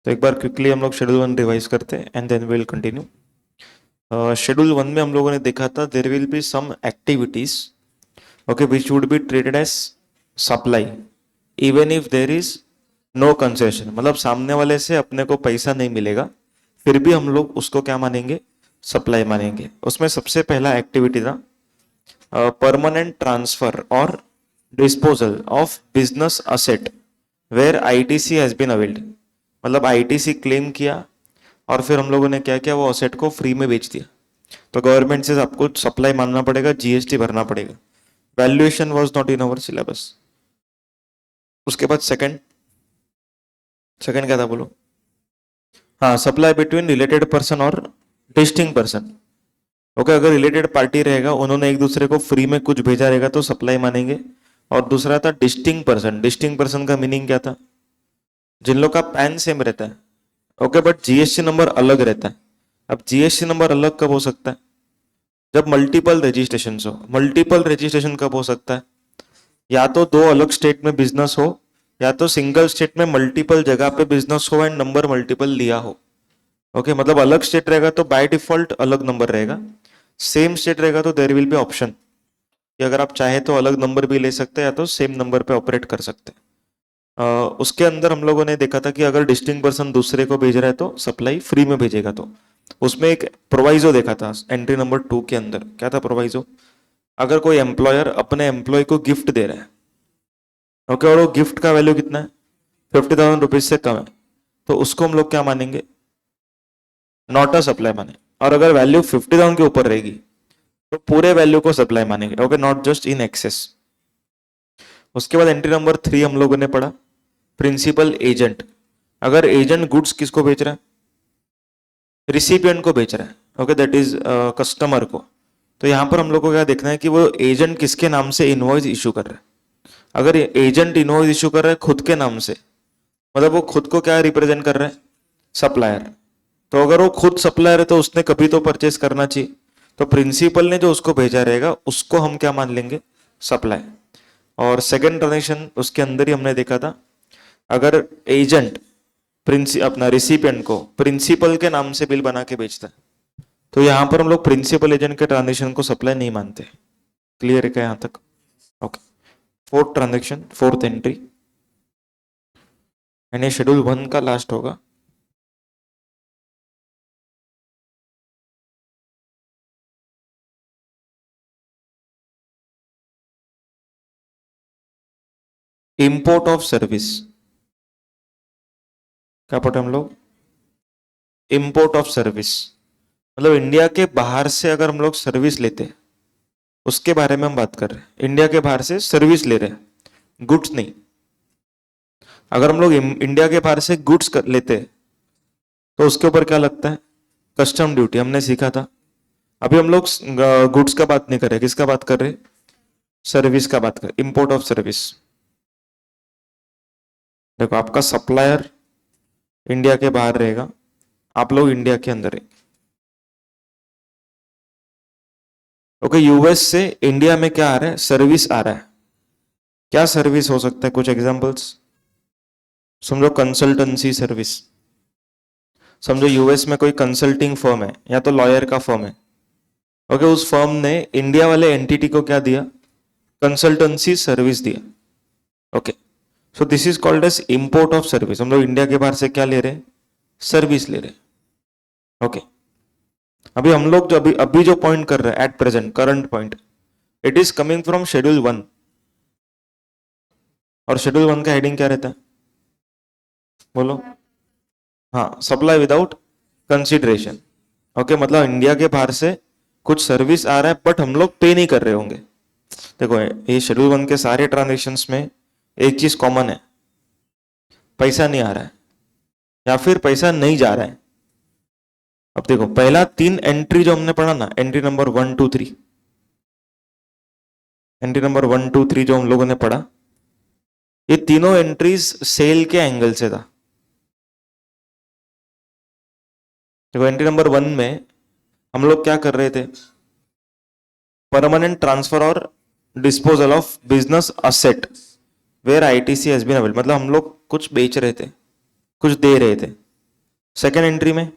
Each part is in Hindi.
तो एक बार क्विकली हम लोग शेड्यूल 1 रिवाइज करते हैं and then will continue. Schedule 1 में हम लोगों ने देखा था there will be some activities okay which would be treated as supply even if there is no concession, मतलब सामने वाले से अपने को पैसा नहीं मिलेगा फिर भी हम लोग उसको क्या मानेंगे, सप्लाई मानेंगे। उसमें सबसे पहला एक्टिविटी था परमानेंट ट्रांसफर और disposal of business asset where ITC has been availed, मतलब आईटीसी क्लेम किया और फिर हम लोगों ने क्या किया, वो असेट को फ्री में बेच दिया। तो गवर्नमेंट से आपको सप्लाई मानना पड़ेगा, जीएसटी भरना पड़ेगा। Valuation was not in our syllabus. उसके बाद सेकंड क्या था बोलो? हाँ, सप्लाई बिटवीन रिलेटेड पर्सन और डिस्टिंक्ट पर्सन। ओके, अगर रिलेटेड पार्टी रहेगा, उन्होंने एक दूसरे को फ्री में कुछ भेजा रहेगा तो सप्लाई मानेंगे। और दूसरा था डिस्टिंक्ट पर्सन। डिस्टिंक्ट पर्सन का मीनिंग क्या था? जिन लोग का पैन सेम रहता है, ओके, बट जीएसटी नंबर अलग रहता है। अब जीएसटी नंबर अलग कब हो सकता है? जब मल्टीपल रजिस्ट्रेशन हो। मल्टीपल रजिस्ट्रेशन कब हो सकता है? या तो दो अलग स्टेट में बिजनेस हो, या तो सिंगल स्टेट में मल्टीपल जगह पे बिजनेस हो एंड नंबर मल्टीपल लिया हो। ओके, मतलब अलग स्टेट रहेगा तो बाय डिफॉल्ट अलग नंबर रहेगा। सेम स्टेट रहेगा तो देयर विल बी ऑप्शन कि अगर आप चाहे तो अलग नंबर भी ले सकते हैं या तो सेम नंबर पे ऑपरेट कर सकते हैं। उसके अंदर हम लोगों ने देखा था कि अगर डिस्टिंक्ट पर्सन दूसरे को भेज रहा है तो सप्लाई फ्री में भेजेगा। तो उसमें एक प्रोवाइजो देखा था एंट्री नंबर 2 के अंदर। क्या था प्रोवाइजो? अगर कोई एम्प्लॉयर अपने एम्प्लॉय को गिफ्ट दे रहा है, ओके, और वो गिफ्ट का वैल्यू कितना है, 50,000 रुपीज से कम है, तो उसको हम लोग क्या मानेंगे? नॉट अ सप्लाई माने। और अगर वैल्यू 50,000 के ऊपर रहेगी तो पूरे वैल्यू को सप्लाई मानेंगे, okay, not just in excess. उसके बाद एंट्री नंबर 3 हम लोगों ने पढ़ा प्रिंसिपल एजेंट। अगर एजेंट गुड्स किसको बेच रहा है? रिसिपिएंट को बेच रहा है, ओके, दैट इज कस्टमर को। तो यहां पर हम लोग को क्या देखना है कि वो एजेंट किसके नाम से इनवॉइस इशू कर रहा है। अगर एजेंट इनवॉइस इशू कर रहा है खुद के नाम से, मतलब वो खुद को क्या रिप्रेजेंट कर रहा है? सप्लायर। तो अगर वो खुद सप्लायर है तो उसने कभी तो परचेस करना चाहिए। तो प्रिंसिपल ने जो उसको भेजा रहेगा उसको हम क्या मान लेंगे? सप्लाई। और सेकंड ट्रांजेक्शन उसके अंदर ही हमने देखा था, अगर एजेंट अपना रिसिपिएंट को प्रिंसिपल के नाम से बिल बना के बेचता है तो यहां पर हम लोग प्रिंसिपल एजेंट के ट्रांजेक्शन को सप्लाई नहीं मानते। क्लियर है क्या यहां तक? Okay. Fourth transaction, fourth entry, यानी शेड्यूल 1 का लास्ट होगा। Import of service. क्या पढ़े हम लोग? इंपोर्ट ऑफ सर्विस, मतलब इंडिया के बाहर से अगर हम लोग सर्विस लेते हैं उसके बारे में हम बात कर रहे हैं। इंडिया के बाहर से सर्विस ले रहे हैं, गुड्स नहीं। अगर हम लोग इंडिया के बाहर से गुड्स लेते हैं तो उसके ऊपर क्या लगता है? Custom duty. हमने सीखा था। अभी हम लोग गुड्स का बात नहीं कर रहे, किसका बात कर रहे? सर्विस का बात कर, इंपोर्ट ऑफ सर्विस। देखो, आपका सप्लायर इंडिया के बाहर रहेगा, आप लोग इंडिया के अंदर है। ओके, यूएस से इंडिया में क्या आ रहा है? सर्विस आ रहा है। क्या सर्विस हो सकता है? कुछ एग्जांपल्स समझो। Consultancy service. समझो यूएस में कोई कंसल्टिंग फर्म है या तो लॉयर का फर्म है, ओके, उस फर्म ने इंडिया वाले एंटिटी को क्या दिया? कंसल्टेंसी सर्विस दिया। Okay, so this is called as import of service. हम लोग इंडिया के बाहर से क्या ले रहे हैं? सर्विस ले रहे हैं। ओके, अभी हम लोग जो अभी जो पॉइंट कर रहे हैं at present current point, it is coming from schedule 1। और शेड्यूल 1 का हेडिंग क्या रहता है बोलो? हाँ, सप्लाई विदाउट कंसिडरेशन। ओके, मतलब इंडिया के बाहर से कुछ सर्विस आ रहा है बट हम लोग पे नहीं कर रहे होंगे। देखो, ये शेड्यूल 1 के सारे ट्रांजेक्शन्स में एक चीज कॉमन है, पैसा नहीं आ रहा है या फिर पैसा नहीं जा रहा है। अब देखो, पहला 3 एंट्री जो हमने पढ़ा ना, एंट्री नंबर 1 2 3, एंट्री नंबर 1 2 3 जो हम लोगों ने पढ़ा, ये तीनों एंट्रीज सेल के एंगल से था। देखो, एंट्री नंबर 1 में हम लोग क्या कर रहे थे? परमानेंट ट्रांसफर और disposal of business asset where ITC has been availed, मतलब हम लोग कुछ बेच रहे थे, कुछ दे रहे थे। सेकेंड एंट्री में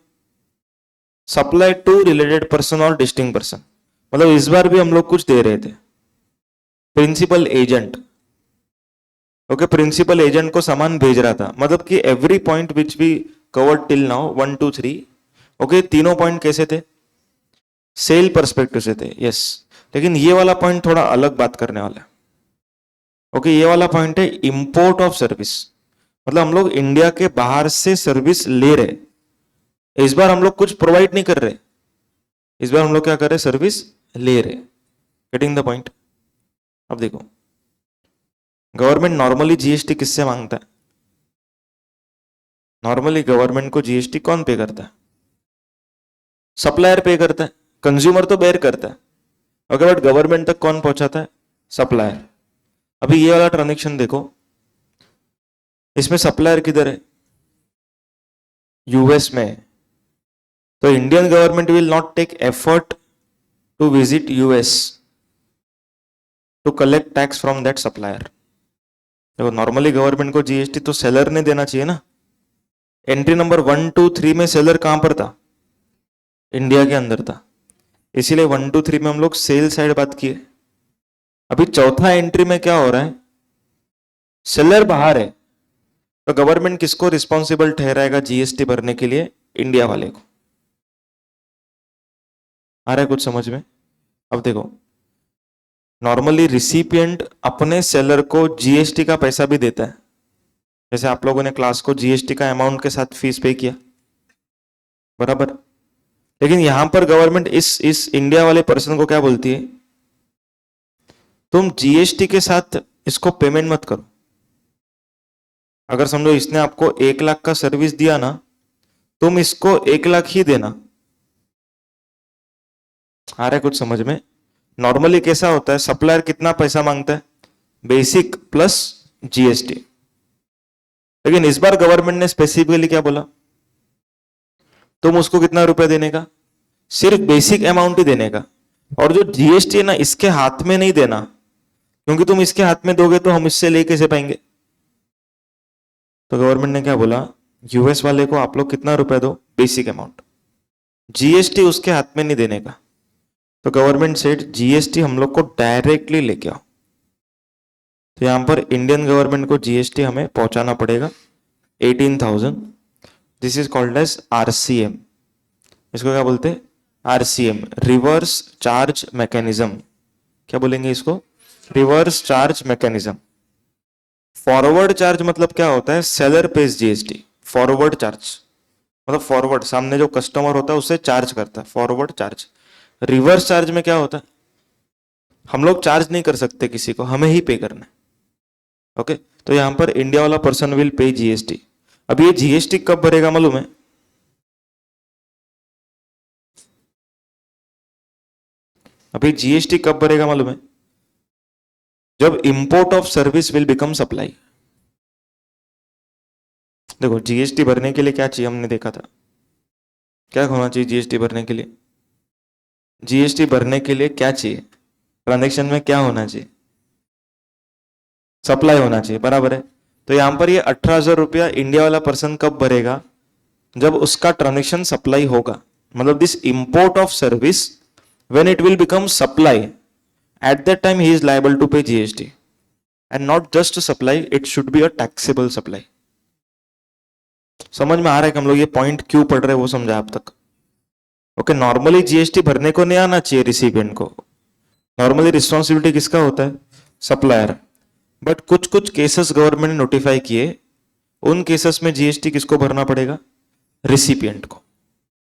सप्लाई टू रिलेटेड पर्सन और डिस्टिंक्ट पर्सन, मतलब इस बार भी हम लोग कुछ दे रहे थे, principal agent. Okay, principal agent को सामान भेज रहा था, मतलब कि every point which we covered till now 1 2 3, okay, तीनों पॉइंट कैसे थे? सेल पर्सपेक्टिव से थे, यस। लेकिन ये वाला पॉइंट थोड़ा अलग बात करने वाला है। ओके, ये वाला पॉइंट है इंपोर्ट ऑफ सर्विस, मतलब हम लोग इंडिया के बाहर से सर्विस ले रहे, इस बार हम लोग कुछ प्रोवाइड नहीं कर रहे, इस बार हम लोग क्या कर रहे? सर्विस ले रहे। Getting the point? अब देखो, गवर्नमेंट नॉर्मली जीएसटी किससे मांगता है? नॉर्मली गवर्नमेंट को जीएसटी कौन पे करता है? सप्लायर पे करता है, कंज्यूमर तो बेयर करता है। ओके, बट गवर्नमेंट तक कौन पहुंचाता है? सप्लायर। अभी ये वाला ट्रांजेक्शन देखो, इसमें सप्लायर किधर है? यूएस में। तो Indian government will not take effort to visit US to collect tax from that supplier. देखो, नॉर्मली गवर्नमेंट को जीएसटी तो सेलर ने देना चाहिए ना। एंट्री नंबर 1 2 3 में सेलर कहां पर था? इंडिया के अंदर था, इसीलिए 1 2 3 में हम लोग सेल साइड बात किए। अभी चौथा एंट्री में क्या हो रहा है? सेलर बाहर है, तो गवर्नमेंट किसको रिस्पॉन्सिबल ठहराएगा जीएसटी भरने के लिए? इंडिया वाले को। आ रहा है कुछ समझ में? अब देखो, नॉर्मली रिसिपिएंट अपने सेलर को जीएसटी का पैसा भी देता है, जैसे आप लोगों ने क्लास को जीएसटी का अमाउंट के साथ फीस पे किया, बराबर। लेकिन यहां पर गवर्नमेंट इस इंडिया वाले पर्सन को क्या बोलती है? तुम जीएसटी के साथ इसको पेमेंट मत करो। अगर समझो इसने आपको 1 लाख का सर्विस दिया ना, तुम इसको 1 लाख ही देना। आ रहा है कुछ समझ में? नॉर्मली कैसा होता है, सप्लायर कितना पैसा मांगता है? Basic plus GST. लेकिन इस बार गवर्नमेंट ने स्पेसिफिकली क्या बोला? तुम उसको कितना रुपया देने का? सिर्फ बेसिक अमाउंट ही देने का, और जो जीएसटी है ना, इसके हाथ में नहीं देना, क्योंकि तुम इसके हाथ में दोगे तो हम इससे ले कैसे पाएंगे? तो गवर्नमेंट ने क्या बोला? यूएस वाले को आप लोग कितना रुपया दो? बेसिक अमाउंट, जीएसटी उसके हाथ में नहीं देने का। तो गवर्नमेंट सेड जीएसटी हम लोग को डायरेक्टली लेके आओ। तो यहां पर इंडियन गवर्नमेंट को जीएसटी हमें पहुंचाना पड़ेगा 18,000। This is called as RCM. इसको क्या बोलते हैं? RCM, reverse charge mechanism. क्या बोलेंगे इसको? Reverse charge mechanism. Forward charge मतलब क्या होता है? Seller pays GST. Forward charge मतलब फॉरवर्ड, सामने जो कस्टमर होता है उससे चार्ज करता है, फॉरवर्ड चार्ज। रिवर्स चार्ज में क्या होता है? हम लोग चार्ज नहीं कर सकते किसी को, हमें ही पे करना है। ओके, तो यहां पर इंडिया वाला पर्सन विल पे जीएसटी। अब ये जीएसटी कब भरेगा मालूम है? अभी जीएसटी कब भरेगा मालूम है? जब import of service will become supply. देखो, जीएसटी भरने के लिए क्या चाहिए हमने देखा था, क्या होना चाहिए जीएसटी भरने के लिए? जीएसटी भरने के लिए क्या चाहिए? ट्रांजैक्शन में क्या होना चाहिए? सप्लाई होना चाहिए, बराबर है। तो यहां पर ये 18,000 रुपया इंडिया वाला पर्सन कब भरेगा? जब उसका ट्रांजेक्शन सप्लाई होगा, मतलब this import of service when it will become supply, at that time he is liable to pay GST, and not just supply, it should be a taxable supply. समझ में आ रहा है कि हम लोग ये पॉइंट क्यों पढ़ रहे हैं वो समझा आप तक? ओके, नॉर्मली जीएसटी भरने को नहीं आना चाहिए रिसिपिएंट को, नॉर्मली रिस्पॉन्सिबिलिटी किसका होता है? सप्लायर। बट कुछ कुछ केसेस गवर्नमेंट ने नोटिफाई किए, उन केसेस में जीएसटी किसको भरना पड़ेगा? रिसिपिएंट को।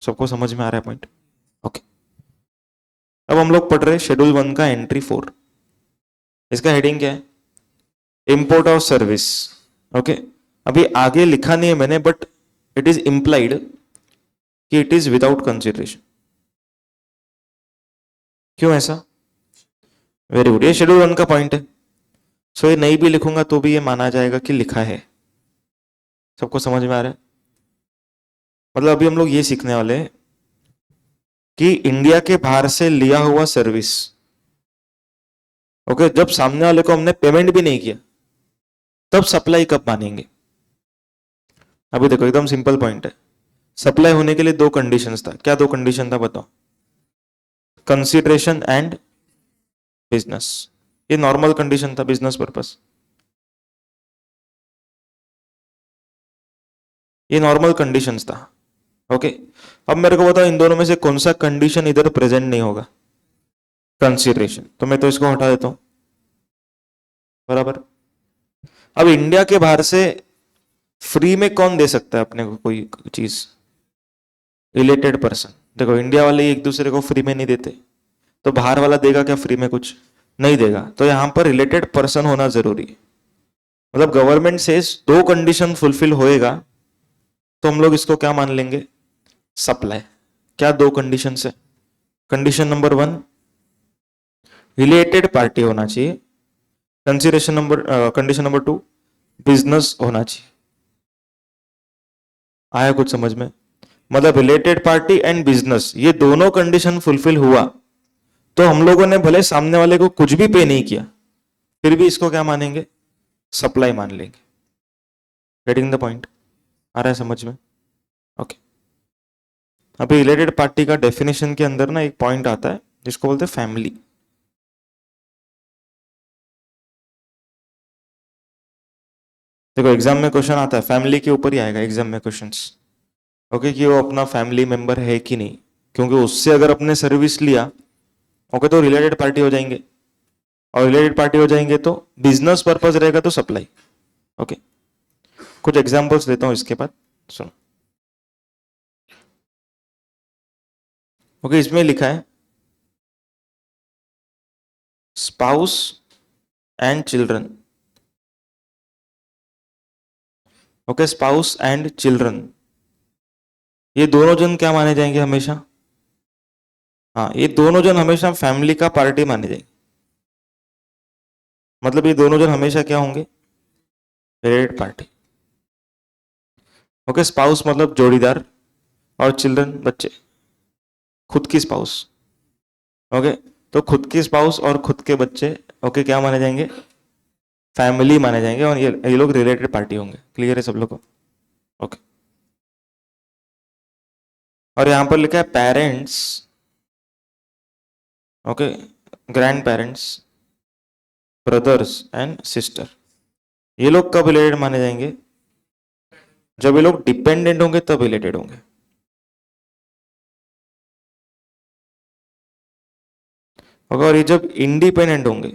सबको समझ में आ रहा है पॉइंट? ओके, अब हम लोग पढ़ रहे हैं शेड्यूल 1 का एंट्री 4। इसका हेडिंग क्या है? Import of service. ओके, अभी आगे लिखा नहीं है मैंने, बट इट इज इंप्लाइड कि इट इज विदाउट कंसिडरेशन। क्यों ऐसा? वेरी गुड, ये शेड्यूल 1 का पॉइंट है, सो ये नहीं भी लिखूंगा तो भी ये माना जाएगा कि लिखा है। सबको समझ में आ रहा है? मतलब अभी हम लोग ये सीखने वाले हैं कि इंडिया के बाहर से लिया हुआ सर्विस, ओके, जब सामने वाले को हमने पेमेंट भी नहीं किया, तब सप्लाई कब मानेंगे? अभी देखो, एकदम सिंपल पॉइंट है। सप्लाई होने के लिए दो कंडीशंस था, क्या दो कंडीशन था बताओ? Consideration and business. ये नॉर्मल कंडीशन था, बिजनेस पर्पस, ये नॉर्मल कंडीशंस था। ओके, अब मेरे को बताओ इन दोनों में से कौन सा कंडीशन इधर प्रेजेंट नहीं होगा? कंसिडरेशन, तो मैं तो इसको हटा देता हूं, बराबर। अब इंडिया के बाहर से फ्री में कौन दे सकता है अपने को कोई चीज? Related person. देखो इंडिया वाले एक दूसरे को फ्री में नहीं देते, तो बाहर वाला देगा क्या फ्री में? कुछ नहीं देगा, तो यहां पर रिलेटेड पर्सन होना जरूरी है। मतलब गवर्नमेंट से दो कंडीशन फुलफिल होएगा तो हम लोग इसको क्या मान लेंगे? सप्लाई। क्या दो कंडीशन है? Condition number one, related party होना चाहिए। Consideration number condition number two, business होना चाहिए। आया कुछ समझ में? मतलब रिलेटेड पार्टी एंड बिजनेस, ये दोनों कंडीशन फुलफिल हुआ तो हम लोगों ने भले सामने वाले को कुछ भी पे नहीं किया, फिर भी इसको क्या मानेंगे? सप्लाई मान लेंगे। Getting the point? आ रहा है समझ में? ओके। अभी रिलेटेड पार्टी का डेफिनेशन के अंदर ना एक पॉइंट आता है जिसको बोलते हैं फैमिली। देखो एग्जाम में क्वेश्चन आता है फैमिली के ऊपर ही आएगा एग्जाम में क्वेश्चंस। ओके, कि वो अपना फैमिली मेंबर है कि नहीं, क्योंकि उससे अगर अपने सर्विस लिया ओके तो रिलेटेड पार्टी हो जाएंगे, और रिलेटेड पार्टी हो जाएंगे तो बिजनेस पर्पज रहेगा तो सप्लाई। ओके, कुछ एग्जांपल्स देता हूं इसके बाद, सुनो। ओके, इसमें लिखा है spouse and children. Okay, spouse and children, ये दोनों जन क्या माने जाएंगे हमेशा? हाँ, ये दोनों जन हमेशा फैमिली का पार्टी माने जाएंगे। मतलब ये दोनों जन हमेशा क्या होंगे? Related party. ओके, स्पाउस मतलब जोड़ीदार, और चिल्ड्रन बच्चे, खुद की स्पाउस। ओके, तो खुद की स्पाउस और खुद के बच्चे ओके क्या माने जाएंगे? फैमिली माने जाएंगे, और ये लोग रिलेटेड पार्टी होंगे। क्लियर है सब लोग को? ओके, और यहां पर लिखा है parents, okay, grand parents, brothers and sister, ये लोग कब रिलेटेड माने जाएंगे? जब ये लोग डिपेंडेंट होंगे तब रिलेटेड होंगे। और ये जब इंडिपेंडेंट होंगे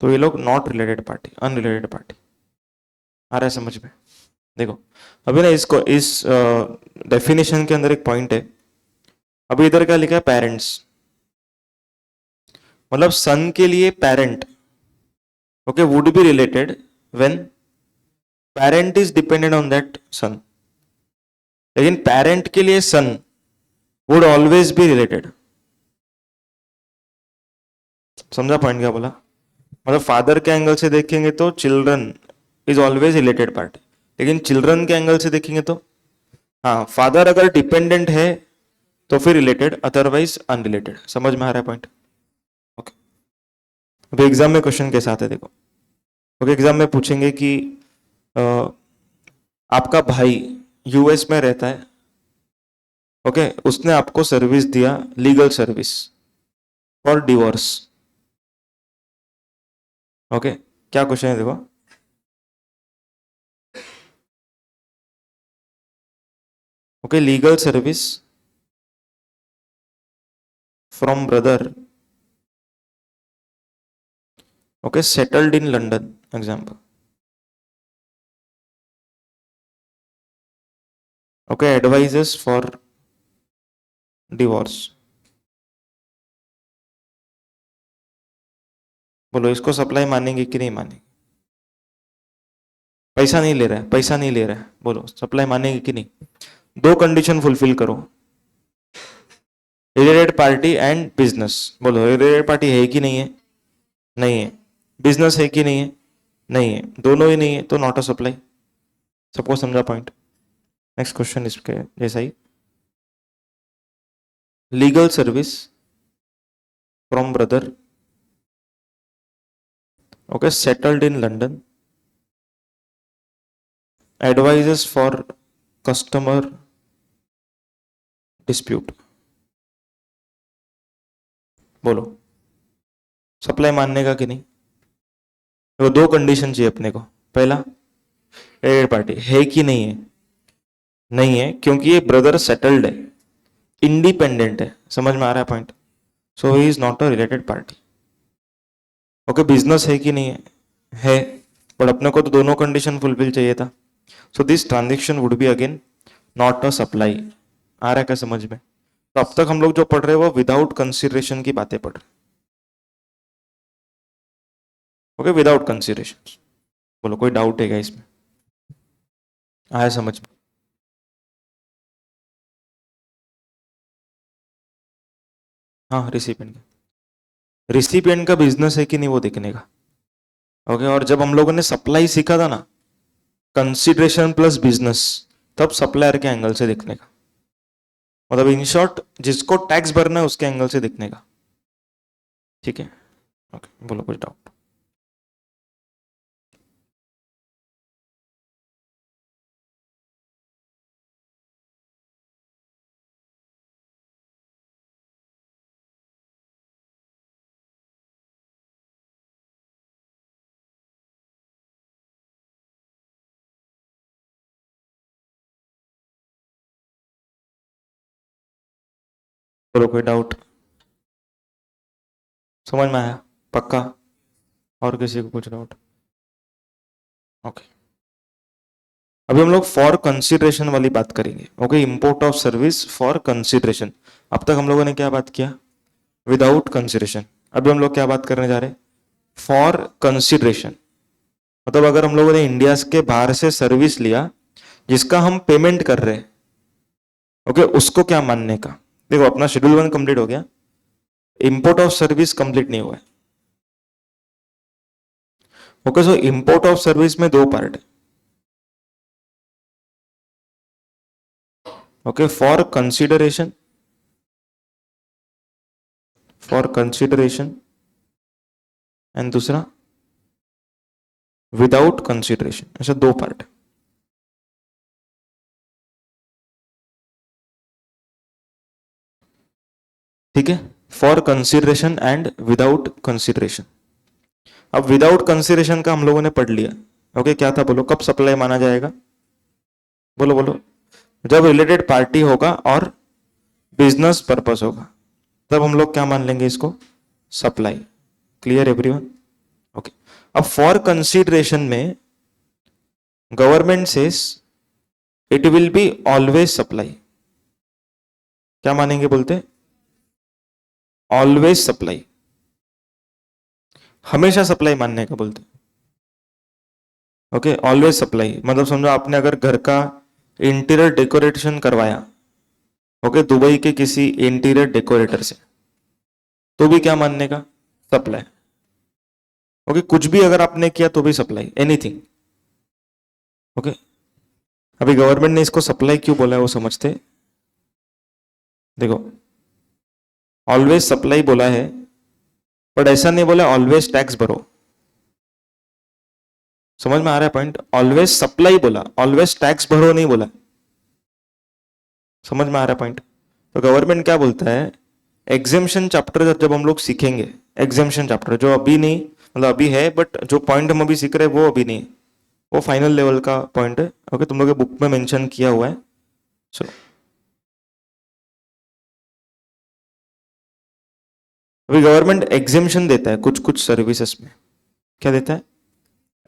तो ये लोग not related party, unrelated party. आ रहा है समझ में? देखो अभी ना इसको इस डेफिनेशन के अंदर एक पॉइंट है। अभी इधर क्या लिखा है? पेरेंट्स, मतलब सन के लिए parent okay would be related when parent is dependent on that son, लेकिन पेरेंट के लिए son would always be related. समझा पॉइंट क्या बोला? मतलब फादर के एंगल से देखेंगे तो children is always related party, लेकिन चिल्ड्रन के एंगल से देखेंगे तो हाँ, फादर अगर डिपेंडेंट है तो फिर रिलेटेड, अदरवाइज अनरिलेटेड। समझ में आ रहा है पॉइंट? ओके, अभी एग्जाम में क्वेश्चन कैसे आते हैं देखो। ओके, एग्जाम में पूछेंगे कि अ, आपका भाई यूएस में रहता है, ओके, उसने आपको सर्विस दिया, legal service for divorce. Okay, क्या क्वेश्चन है देखो। Okay, legal service from brother, okay, settled in London, example. Okay, advises for divorce. बोलो इसको सप्लाई मानेंगे कि नहीं मानेंगे? पैसा नहीं ले रहा है, पैसा नहीं ले रहा है, बोलो सप्लाई मानेंगे कि नहीं? दो कंडीशन फुलफिल करो, रिलेटेड पार्टी एंड बिजनेस। बोलो रिलेटेड पार्टी है कि नहीं है? नहीं है। बिजनेस है कि नहीं है? नहीं है। दोनों ही नहीं है तो नॉट अ सप्लाई। सबको समझा पॉइंट? नेक्स्ट क्वेश्चन इसके जैसा ही, legal service from brother, okay, settled in London, advises for customer dispute. बोलो, सप्लाई मानने का कि नहीं? तो दो कंडीशन चाहिए अपने को। पहला, रिलेटेड पार्टी है कि नहीं है? नहीं है, क्योंकि ये ब्रदर सेटल्ड है, इंडिपेंडेंट है। समझ में आ रहा है point? So he is not a related party. Okay, business है कि नहीं है? है, बट अपने को तो दोनों कंडीशन फुलफिल चाहिए था। So this transaction would be again not a supply. आ रहा है क्या समझ में? तो अब तक हम लोग जो पढ़ रहे हैं वो विदाउट कंसिडरेशन की बातें पढ़ रहे हैं। Okay, without consideration. बोलो, कोई डाउट है क्या इसमें? आया समझ में? हाँ, रिसिपिएंट का, रिसिपिएंट का बिजनेस है कि नहीं वो देखने का। ओके, और जब हम लोगों ने सप्लाई सीखा था ना, कंसिडरेशन प्लस बिजनेस, तब सप्लायर के एंगल से देखने का। मतलब इन शॉर्ट, जिसको टैक्स भरना है उसके एंगल से देखने का। ठीक है? ओके, बोलो कुछ डाउट। बोलो कोई डाउट। समझ में आया? पक्का? और किसी को कुछ डाउट? ओके, अभी हम लोग फॉर कंसिडरेशन वाली बात करेंगे। Okay, import of service for consideration. अब तक हम लोगों ने क्या बात किया? Without consideration. अभी हम लोग क्या बात करने जा रहे हैं? For consideration. मतलब अगर हम लोगों ने इंडिया के बाहर से सर्विस लिया जिसका हम पेमेंट कर रहे हैं, ओके, उसको क्या मानने का? देखो, अपना शेड्यूल 1 कंप्लीट हो गया, इंपोर्ट ऑफ सर्विस कंप्लीट नहीं हुआ है। Okay, so import of service में दो पार्ट है। ओके, फॉर कंसिडरेशन एंड दूसरा विदाउट कंसिडरेशन, ऐसे दो पार्ट है। ठीक है, for consideration and without consideration. अब विदाउट कंसिडरेशन का हम लोगों ने पढ़ लिया। ओके, क्या था? बोलो, कब सप्लाई माना जाएगा? बोलो बोलो। जब रिलेटेड पार्टी होगा और बिजनेस पर्पस होगा, तब हम लोग क्या मान लेंगे इसको? सप्लाई। Clear everyone? ओके, अब फॉर कंसिडरेशन में government says it will be always supply. क्या मानेंगे? बोलते ऑलवेज सप्लाई, हमेशा सप्लाई मानने का बोलते। ओके, ऑलवेज सप्लाई मतलब समझो आपने अगर घर का इंटीरियर डेकोरेशन करवाया, ओके, दुबई के किसी इंटीरियर डेकोरेटर से, तो भी क्या मानने का? सप्लाई। ओके, कुछ भी अगर आपने किया तो भी सप्लाई, एनीथिंग। ओके, अभी गवर्नमेंट ने इसको सप्लाई क्यों बोला है वो समझते। देखो, ऑलवेज सप्लाई बोला है, बट ऐसा नहीं बोला ऑलवेज टैक्स भरो। समझ में आ रहा है पॉइंट? ऑलवेज सप्लाई बोला, ऑलवेज टैक्स भरो नहीं बोला। समझ में आ रहा है पॉइंट? तो गवर्नमेंट क्या बोलता है, एग्जेम्पशन चैप्टर जब हम लोग सीखेंगे, एग्जेम्पशन चैप्टर जो अभी नहीं, मतलब अभी है बट जो पॉइंट हम अभी सीख रहे हैं वो अभी नहीं, वो फाइनल लेवल का पॉइंट है। ओके, तुम लोग के बुक में मेंशन किया हुआ है। चलो, अभी गवर्नमेंट एग्जेम्पशन देता है कुछ कुछ सर्विसेज में। क्या देता है?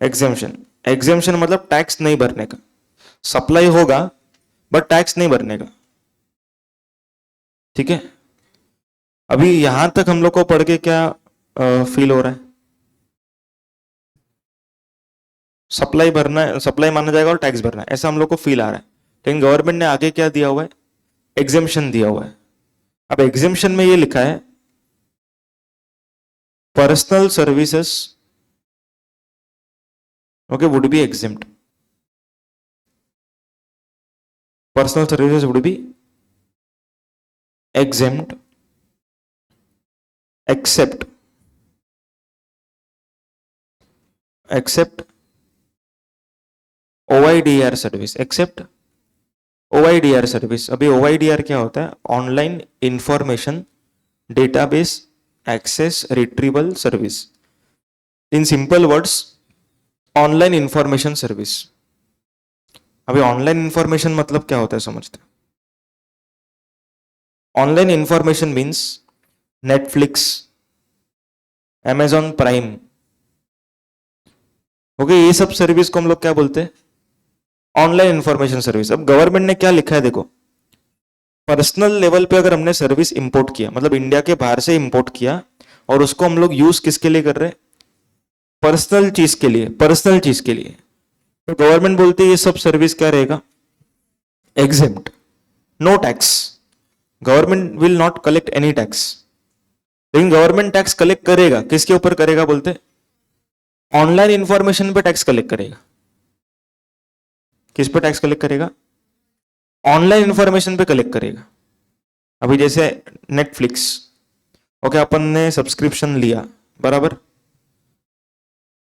एग्जेम्पशन। एग्जेम्पशन मतलब टैक्स नहीं भरने का। सप्लाई होगा बट टैक्स नहीं भरने का। ठीक है, अभी यहां तक हम लोग को पढ़ के क्या फील हो रहा है? सप्लाई भरना है, सप्लाई माना जाएगा और टैक्स भरना है, ऐसा हम लोग को फील आ रहा है। लेकिन गवर्नमेंट ने आगे क्या दिया हुआ है? एग्जेम्पशन दिया हुआ है। अब एग्जेम्पशन में ये लिखा है, personal services, okay, would be exempt. Personal services would be exempt except except OIDR service, except OIDR service. अभी OIDR क्या होता है? Online information database access retrieval service. In simple words, online information service. अभी ऑनलाइन इंफॉर्मेशन मतलब क्या होता है समझते? Online information means Netflix, Amazon prime, okay, ये सब सर्विस को हम लोग क्या बोलते हैं? Online information service. अब गवर्नमेंट ने क्या लिखा है देखो, पर्सनल लेवल पे अगर हमने सर्विस इंपोर्ट किया, मतलब इंडिया के बाहर से इंपोर्ट किया, और उसको हम लोग यूज किसके लिए कर रहे हैं? पर्सनल चीज के लिए, पर्सनल चीज के लिए। तो गवर्नमेंट बोलती है ये सब सर्विस क्या रहेगा? Exempt, no tax. Government will not collect any tax. लेकिन गवर्नमेंट टैक्स कलेक्ट करेगा, किसके ऊपर करेगा बोलते? ऑनलाइन इंफॉर्मेशन पे टैक्स कलेक्ट करेगा। किस पे टैक्स कलेक्ट करेगा? ऑनलाइन इंफॉर्मेशन पे कलेक्ट करेगा। अभी जैसे नेटफ्लिक्स, ओके, अपन ने सब्सक्रिप्शन लिया, बराबर।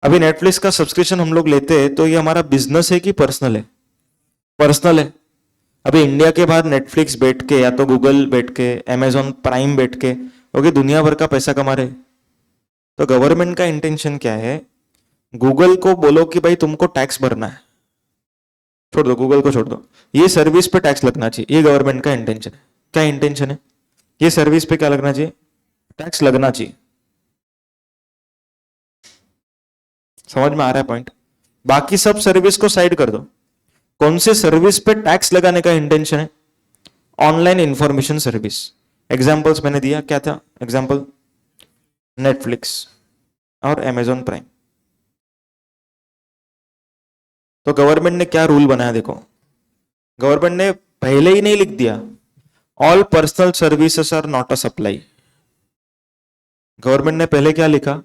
अभी नेटफ्लिक्स का सब्सक्रिप्शन हम लोग लेते हैं तो ये हमारा बिजनेस है कि पर्सनल है? पर्सनल है। अभी इंडिया के बाहर नेटफ्लिक्स बैठ के या तो गूगल बैठ के, Amazon प्राइम बैठ के, ओके, दुनिया भर का पैसा कमा रहे। तो गवर्नमेंट का इंटेंशन क्या है? गूगल को बोलो कि भाई तुमको टैक्स भरना है, छोड़ दो, गूगल को छोड़ दो, ये सर्विस पे टैक्स लगना चाहिए। ये गवर्नमेंट का इंटेंशन है। क्या इंटेंशन है? ये सर्विस पे क्या लगना चाहिए? टैक्स लगना चाहिए। समझ में आ रहा है पॉइंट? बाकी सब सर्विस को साइड कर दो, कौन से सर्विस पे टैक्स लगाने का इंटेंशन है? Online information service. एग्जाम्पल्स मैंने दिया, क्या था एग्जाम्पल? नेटफ्लिक्स और Amazon प्राइम। तो गवर्नमेंट ने क्या रूल बनाया देखो, गवर्नमेंट ने पहले ही नहीं लिख दिया all personal services are not a supply. Government ने पहले क्या लिखा?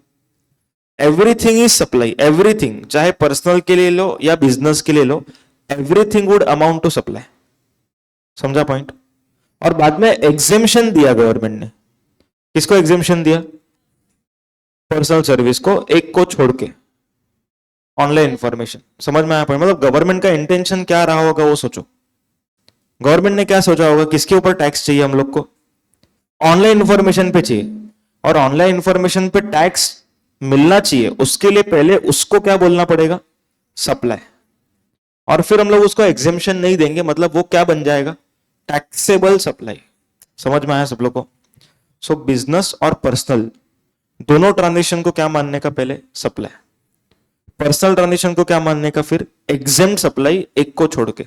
Everything is supply. एवरीथिंग, चाहे पर्सनल के लिए लो या बिजनेस के लिए लो, everything would amount to supply. समझा पॉइंट? और बाद में एग्जेम्पशन दिया गवर्नमेंट ने। किसको एग्जेम्पशन दिया? पर्सनल सर्विस को, एक को छोड़ के, ऑनलाइन इंफॉर्मेशन। समझ में आया पॉइंट? मतलब गवर्नमेंट का इंटेंशन क्या रहा होगा वो सोचो। गवर्नमेंट ने क्या सोचा होगा, किसके ऊपर टैक्स चाहिए हम लोग को? ऑनलाइन इंफॉर्मेशन पे चाहिए। और ऑनलाइन इंफॉर्मेशन पे टैक्स मिलना चाहिए, उसके लिए पहले उसको क्या बोलना पड़ेगा? सप्लाई। और फिर हम लोग उसको एग्जेम्पशन नहीं देंगे, मतलब वो क्या बन जाएगा? Taxable supply. समझ में आया सब लोग को? सो बिजनेस और पर्सनल दोनों ट्रांजेक्शन को क्या मानने का? पहले सप्लाई। पर्सनल ट्रांजेक्शन को क्या मानने का? फिर एग्जेम्प्ट सप्लाई, एक को छोड़ के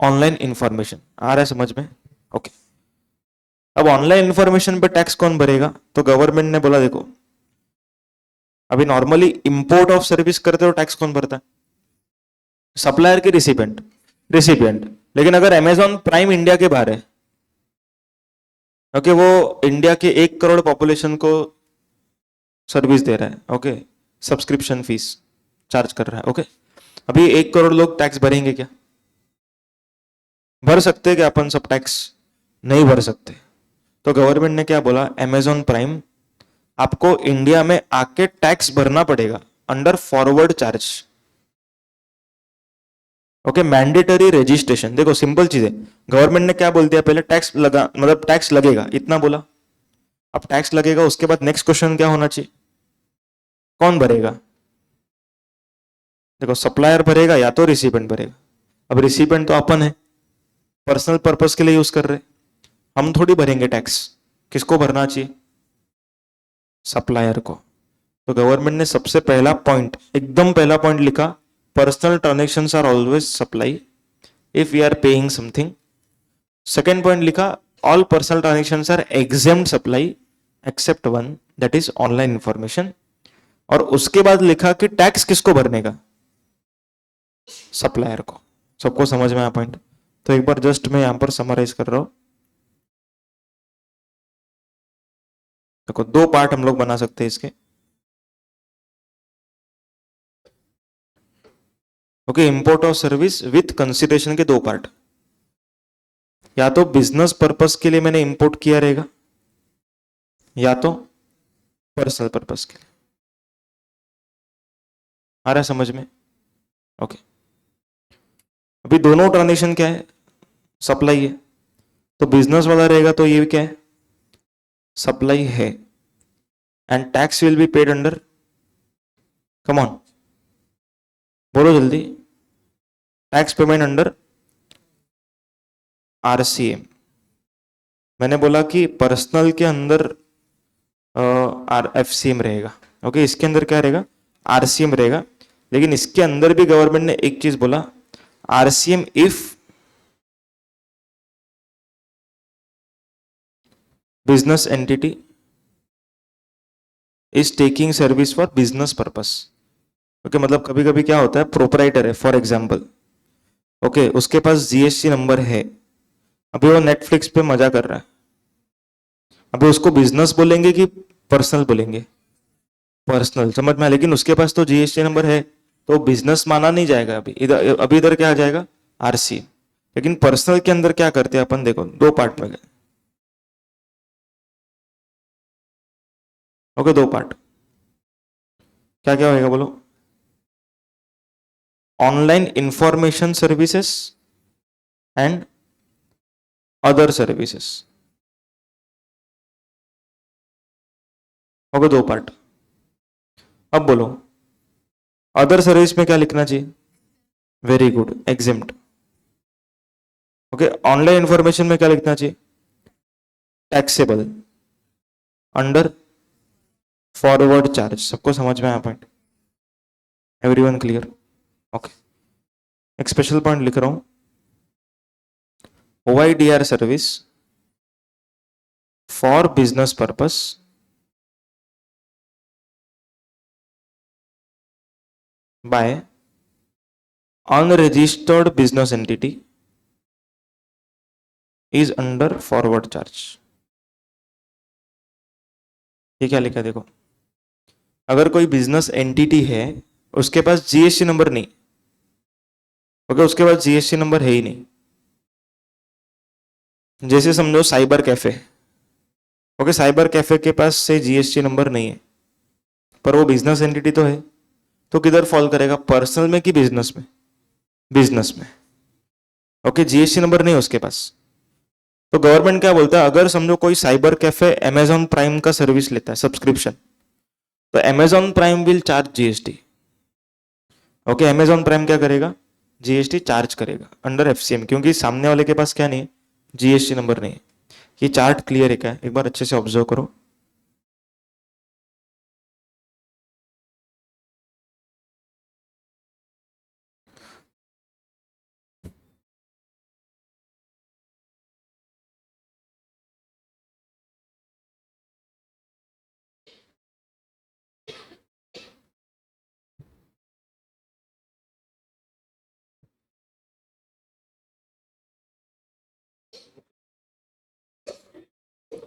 ऑनलाइन इंफॉर्मेशन। आ रहा है समझ में? ओके। अब ऑनलाइन इंफॉर्मेशन पे टैक्स कौन भरेगा? तो गवर्नमेंट ने बोला देखो, अभी नॉर्मली इंपोर्ट ऑफ सर्विस करते हो, टैक्स कौन भरता है? सप्लायर की रिसिपेंट? रिसिपेंट। लेकिन अगर Amazon प्राइम इंडिया के बाहर है, ओके, वो इंडिया के 1 करोड़ पॉपुलेशन को सर्विस दे रहा है, ओके, सब्सक्रिप्शन फीस चार्ज कर रहा है, ओके, अभी 1 करोड़ लोग टैक्स भरेंगे क्या? भर सकते हैं क्या अपन सब टैक्स? नहीं भर सकते। तो गवर्नमेंट ने क्या बोला? Amazon प्राइम, आपको इंडिया में आके टैक्स भरना पड़ेगा under forward charge, okay, mandatory registration. देखो सिंपल चीज है, गवर्नमेंट ने क्या बोल दिया? पहले टैक्स लगा, मतलब टैक्स लगेगा, इतना बोला। अब टैक्स लगेगा, उसके बाद नेक्स्ट क्वेश्चन क्या होना चाहिए? कौन भरेगा? देखो, सप्लायर भरेगा या तो रिसिपेंट भरेगा। अब रिसिपेंट तो अपन है, पर्सनल पर्पस के लिए यूज कर रहे, हम थोड़ी भरेंगे टैक्स। किसको भरना चाहिए? सप्लायर को। तो गवर्नमेंट ने सबसे पहला पॉइंट, एकदम पहला पॉइंट लिखा, personal transactions are always supply if we are paying something. Second point लिखा, all personal transactions are exempt supply except one, that is online information. और उसके बाद लिखा कि टैक्स किसको भरने का? सप्लायर को। सबको समझ में आया पॉइंट? तो एक बार जस्ट मैं यहां पर समराइज कर रहा हूं। देखो, 2 पार्ट हम लोग बना सकते हैं इसके, okay, import of service with consideration के 2 पार्ट। या तो बिजनेस पर्पस के लिए मैंने इंपोर्ट किया रहेगा, या तो पर्सनल पर्पस के लिए। आ रहा है समझ में? ओके। अभी दोनों ट्रांजेक्शन क्या है, सप्लाई है, तो बिजनेस वाला रहेगा तो ये क्या है, सप्लाई है, and tax will be paid under, come on बोलो जल्दी, टैक्स पेमेंट अंडर आरसीएम। मैंने बोला कि पर्सनल के अंदर एफसीएम रहेगा, ओके, इसके अंदर क्या रहेगा, आरसीएम रहेगा, लेकिन इसके अंदर भी गवर्नमेंट ने एक चीज बोला, RCM if business entity is taking service for business purpose. Okay, मतलब कभी कभी क्या होता है, प्रोपराइटर है फॉर एग्जाम्पल, ओके, उसके पास जीएसटी नंबर है, अभी वो नेटफ्लिक्स पे मजा कर रहा है, अभी उसको बिजनेस बोलेंगे कि पर्सनल बोलेंगे, पर्सनल, समझ में आया? लेकिन उसके पास तो जीएसटी नंबर है, तो बिजनेस माना नहीं जाएगा, अभी इधर क्या आ जाएगा, आरसी। लेकिन पर्सनल के अंदर क्या करते हैं अपन, देखो दो पार्ट में गए, ओके, दो पार्ट, क्या क्या होएगा बोलो, online information services and other services, okay, दो पार्ट। अब बोलो, अदर सर्विस में क्या लिखना चाहिए, very good, exempt. Okay, online information में क्या लिखना चाहिए, टैक्सेबल अंडर फॉरवर्ड चार्ज। सबको समझ में आया पॉइंट, एवरीवन क्लियर? ओके, एक स्पेशल पॉइंट लिख रहा हूं, OIDR service for business purpose bye unregistered business entity is under forward charge. ये क्या लिखा है देखो, अगर कोई बिजनेस एंटिटी है, उसके पास जीएसटी नंबर नहीं, ओके, उसके पास जीएसटी नंबर है ही नहीं, जैसे समझो cyber cafe, okay, cyber cafe के पास से जीएसटी नंबर नहीं है, पर वो बिजनेस एंटिटी तो है, तो किधर फॉल करेगा, पर्सनल में कि बिजनेस में, बिजनेस में, ओके, जीएसटी नंबर नहीं है उसके पास। तो गवर्नमेंट क्या बोलता है, अगर समझो कोई साइबर कैफे अमेजॉन प्राइम का सर्विस लेता है सब्सक्रिप्शन, तो Amazon prime will charge GST, okay, Amazon prime क्या करेगा, जीएसटी चार्ज करेगा अंडर एफसीएम, क्योंकि सामने वाले के पास क्या नहीं है, जीएसटी नंबर नहीं है। ये चार्ट क्लियर है क्या, एक बार अच्छे से ऑब्जर्व करो।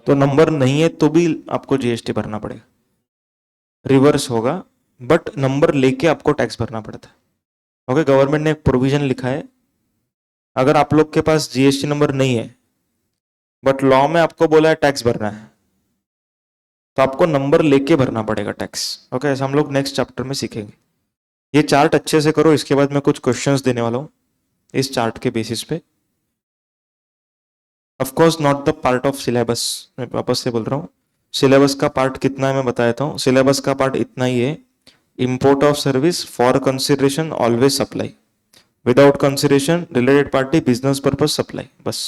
तो नंबर नहीं है तो भी आपको जीएसटी भरना पड़ेगा, रिवर्स होगा, बट नंबर लेके आपको टैक्स भरना पड़ता है। ओके, गवर्नमेंट ने एक प्रोविजन लिखा है, अगर आप लोग के पास जीएसटी नंबर नहीं है, बट लॉ में आपको बोला है टैक्स भरना है, तो आपको नंबर लेके भरना पड़ेगा टैक्स। ओके, ऐसा हम लोग नेक्स्ट चैप्टर में सीखेंगे। ये चार्ट अच्छे से करो, इसके बाद मैं कुछ क्वेश्चंस देने वाला हूँ इस चार्ट के बेसिस पे। Of course not the part of syllabus, मैं वापस से बोल रहा हूँ, सिलेबस का पार्ट कितना है मैं बता देता हूँ, सिलेबस का पार्ट इतना ही है, import of service for consideration always supply, without consideration related party business purpose supply, बस।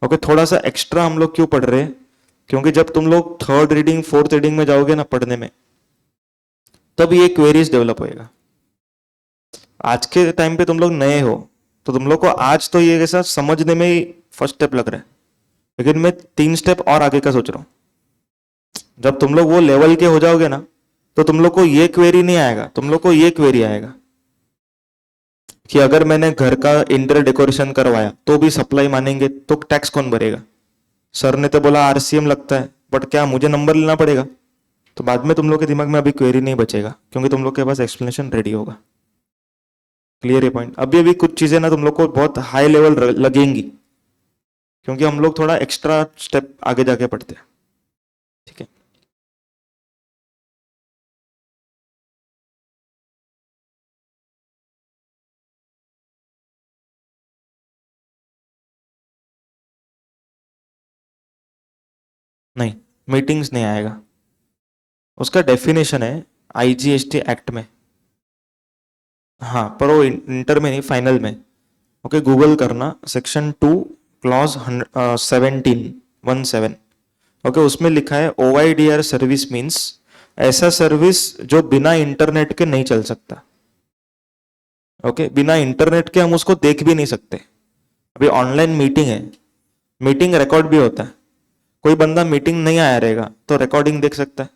ओके, थोड़ा सा एक्स्ट्रा हम लोग क्यों पढ़ रहे हैं, क्योंकि जब तुम लोग थर्ड रीडिंग फोर्थ रीडिंग में जाओगे ना पढ़ने में, तब ये क्वेरीज डेवलप होएगा। आज के टाइम पे तुम लोग नए हो, तो तुम लोग को आज तो ये कैसा समझने में ही फर्स्ट स्टेप लग रहा है, लेकिन मैं 3 स्टेप और आगे का सोच रहा हूँ। जब तुम लोग वो लेवल के हो जाओगे ना, तो तुम लोग को ये क्वेरी नहीं आएगा, तुम लोग को ये क्वेरी आएगा कि अगर मैंने घर का इंटीरियर डेकोरेशन करवाया तो भी सप्लाई मानेंगे, तो टैक्स कौन भरेगा? सर ने तो बोला आरसीएम लगता है, बट क्या मुझे नंबर लेना पड़ेगा? तो बाद में तुम लोग के दिमाग में अभी क्वेरी नहीं बचेगा, क्योंकि तुम लोग के पास एक्सप्लेनेशन रेडी होगा। क्लियर है पॉइंट? अभी अभी कुछ चीजें ना तुम लोग को बहुत हाई लेवल लगेंगी, क्योंकि हम लोग थोड़ा एक्स्ट्रा स्टेप आगे जाके पढ़ते हैं। ठीक है। नहीं, मीटिंग्स नहीं आएगा। उसका डेफिनेशन है आईजीएसटी एक्ट में। हाँ, पर वो इंटर में नहीं, फाइनल में। ओके, गूगल करना सेक्शन 2 क्लॉज 17 ओके, उसमें लिखा है ओवाईडीआर सर्विस मीन्स ऐसा सर्विस जो बिना इंटरनेट के नहीं चल सकता। ओके, बिना इंटरनेट के हम उसको देख भी नहीं सकते। अभी ऑनलाइन मीटिंग है, मीटिंग रिकॉर्ड भी होता है। कोई बंदा मीटिंग नहीं आया रहेगा तो रिकॉर्डिंग देख सकता है।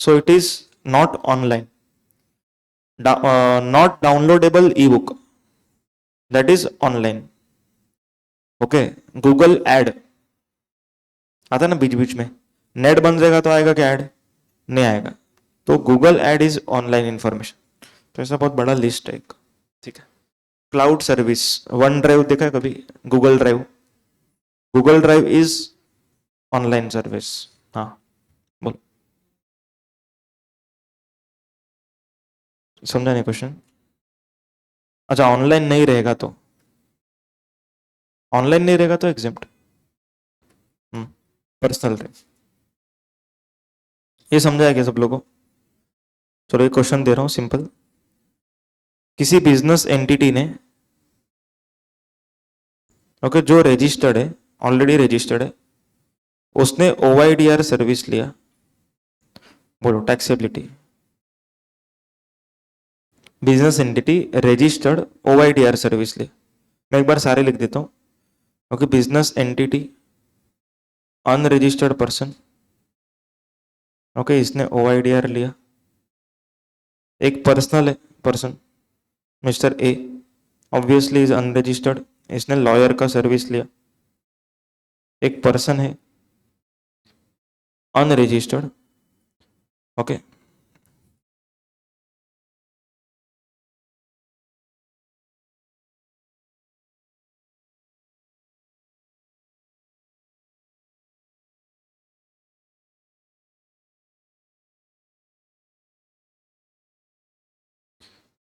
So it is not online, not downloadable E book, that is online. Okay, Google ad आता है ना बीच बीच में, नेट बन जाएगा तो आएगा क्या ऐड? नहीं आएगा। तो Google ad is online information. तो ऐसा बहुत बड़ा लिस्ट है एक। ठीक है, क्लाउड सर्विस, वन ड्राइव देखा है कभी? Google drive, Google drive is online service. हाँ, बोलो, समझा नहीं क्वेश्चन? अच्छा, ऑनलाइन नहीं रहेगा तो, ऑनलाइन नहीं रहेगा तो एग्जेम्प्ट। पर्सनल ड्राइव, ये समझा है क्या सब लोगों को? चलो एक क्वेश्चन दे रहा हूं सिंपल। किसी बिजनेस एंटिटी ने, ओके, जो रजिस्टर्ड है, ऑलरेडी रजिस्टर्ड है, उसने ओवाईडीआर सर्विस लिया। बोलो taxability. Business entity registered OIDR service लिया। मैं एक बार सारे लिख देता हूं। Okay, business entity, unregistered person, okay, इसने ओआईडीआर लिया। एक पर्सनल है, person, mister A, obviously is unregistered, इसने लॉयर का सर्विस लिया। एक पर्सन है अनरजिस्टर्ड, ओके,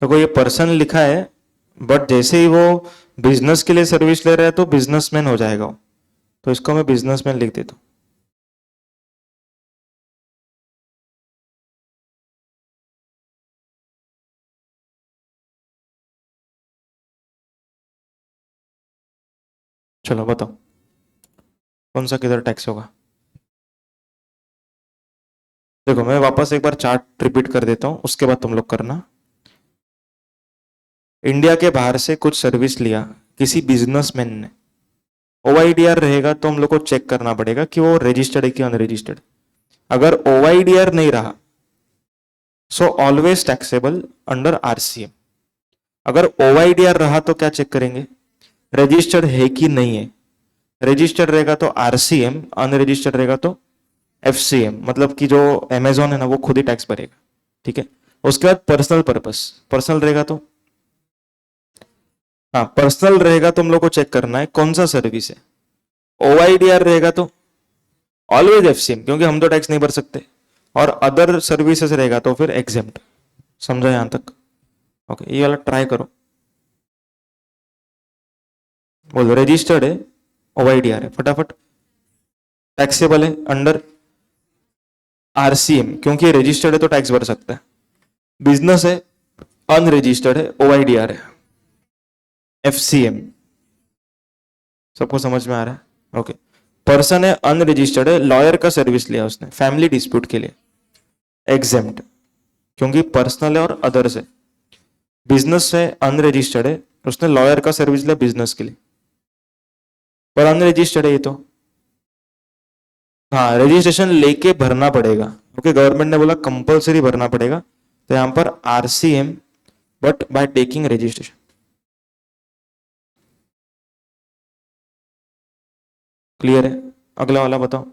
देखो ये पर्सन लिखा है, बट जैसे ही वो बिजनेस के लिए सर्विस ले रहा है तो बिजनेसमैन हो जाएगा वो। तो इसको मैं बिजनेसमैन लिख देता हूँ। चलो बताओ कौन सा किधर टैक्स होगा। देखो मैं वापस एक बार चार्ट रिपीट कर देता हूँ, उसके बाद तुम लोग करना। इंडिया के बाहर से कुछ सर्विस लिया किसी बिजनेसमैन ने, ओआईडीआर रहेगा तो हम लोग को चेक करना पड़ेगा कि वो रजिस्टर्ड है कि अनरजिस्टर्ड। अगर ओआईडीआर नहीं रहा so always taxable under RCM. अगर ओआईडीआर रहा तो क्या चेक करेंगे? रजिस्टर्ड है कि नहीं है। रजिस्टर्ड रहेगा तो आरसीएम, अनरजिस्टर्ड रहेगा तो एफसीएम, मतलब कि जो अमेजोन है ना वो खुद ही टैक्स भरेगा। ठीक है, उसके बाद पर्सनल पर्पस, पर्सनल रहेगा तो, हाँ पर्सनल रहेगा तो हम लोग को चेक करना है कौन सा सर्विस है। ओआईडीआर रहेगा तो ऑलवेज एफसीएम, क्योंकि हम तो टैक्स नहीं भर सकते। और अदर सर्विसेज रहेगा तो फिर एग्जेम्प्ट। समझा यहां तक? ओके, ये वाला ट्राई करो। बोलो रजिस्टर्ड है, ओआईडीआर है, फटाफट। टैक्सेबल है अंडर आरसीएम, क्योंकि रजिस्टर्ड है तो टैक्स भर सकता है। बिजनेस है, अनरजिस्टर्ड है, ओआईडीआर है, एफसीएम। सबको समझ में आ रहा है? ओके, पर्सन है अनरजिस्टर्ड है, लॉयर का सर्विस लिया उसने फैमिली डिस्प्यूट के लिए, एग्जेम्प्ट, क्योंकि पर्सनल है और अदर्स है। बिजनेस है अनरजिस्टर्ड है, उसने लॉयर का सर्विस लिया बिजनेस के लिए, पर अनरजिस्टर्ड है ये तो। हाँ, रजिस्ट्रेशन लेके भरना पड़ेगा। ओके, गवर्नमेंट ने बोला कंपलसरी भरना पड़ेगा, तो यहां पर RCM, but by taking registration. Clear है? अगला वाला बताओ।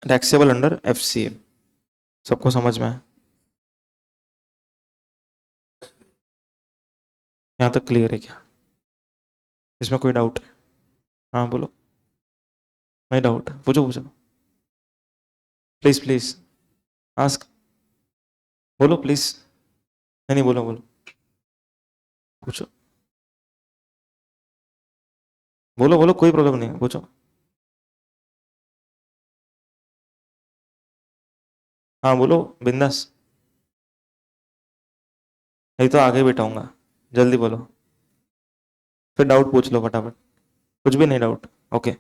Taxable under FCM. सबको समझ में है? यहां तक क्लियर है क्या? इसमें कोई डाउट है? हाँ बोलो। नहीं डाउट, पूछो पूछो, प्लीज प्लीज आस्क। बोलो प्लीज। नहीं नहीं, बोलो बोलो, पूछो, बोलो बोलो, कोई प्रॉब्लम नहीं है, पूछो। हाँ बोलो बिंदास, नहीं तो आगे बिठाऊंगा, जल्दी बोलो, फिर डाउट पूछ लो फटाफट। कुछ भी नहीं डाउट? ओके,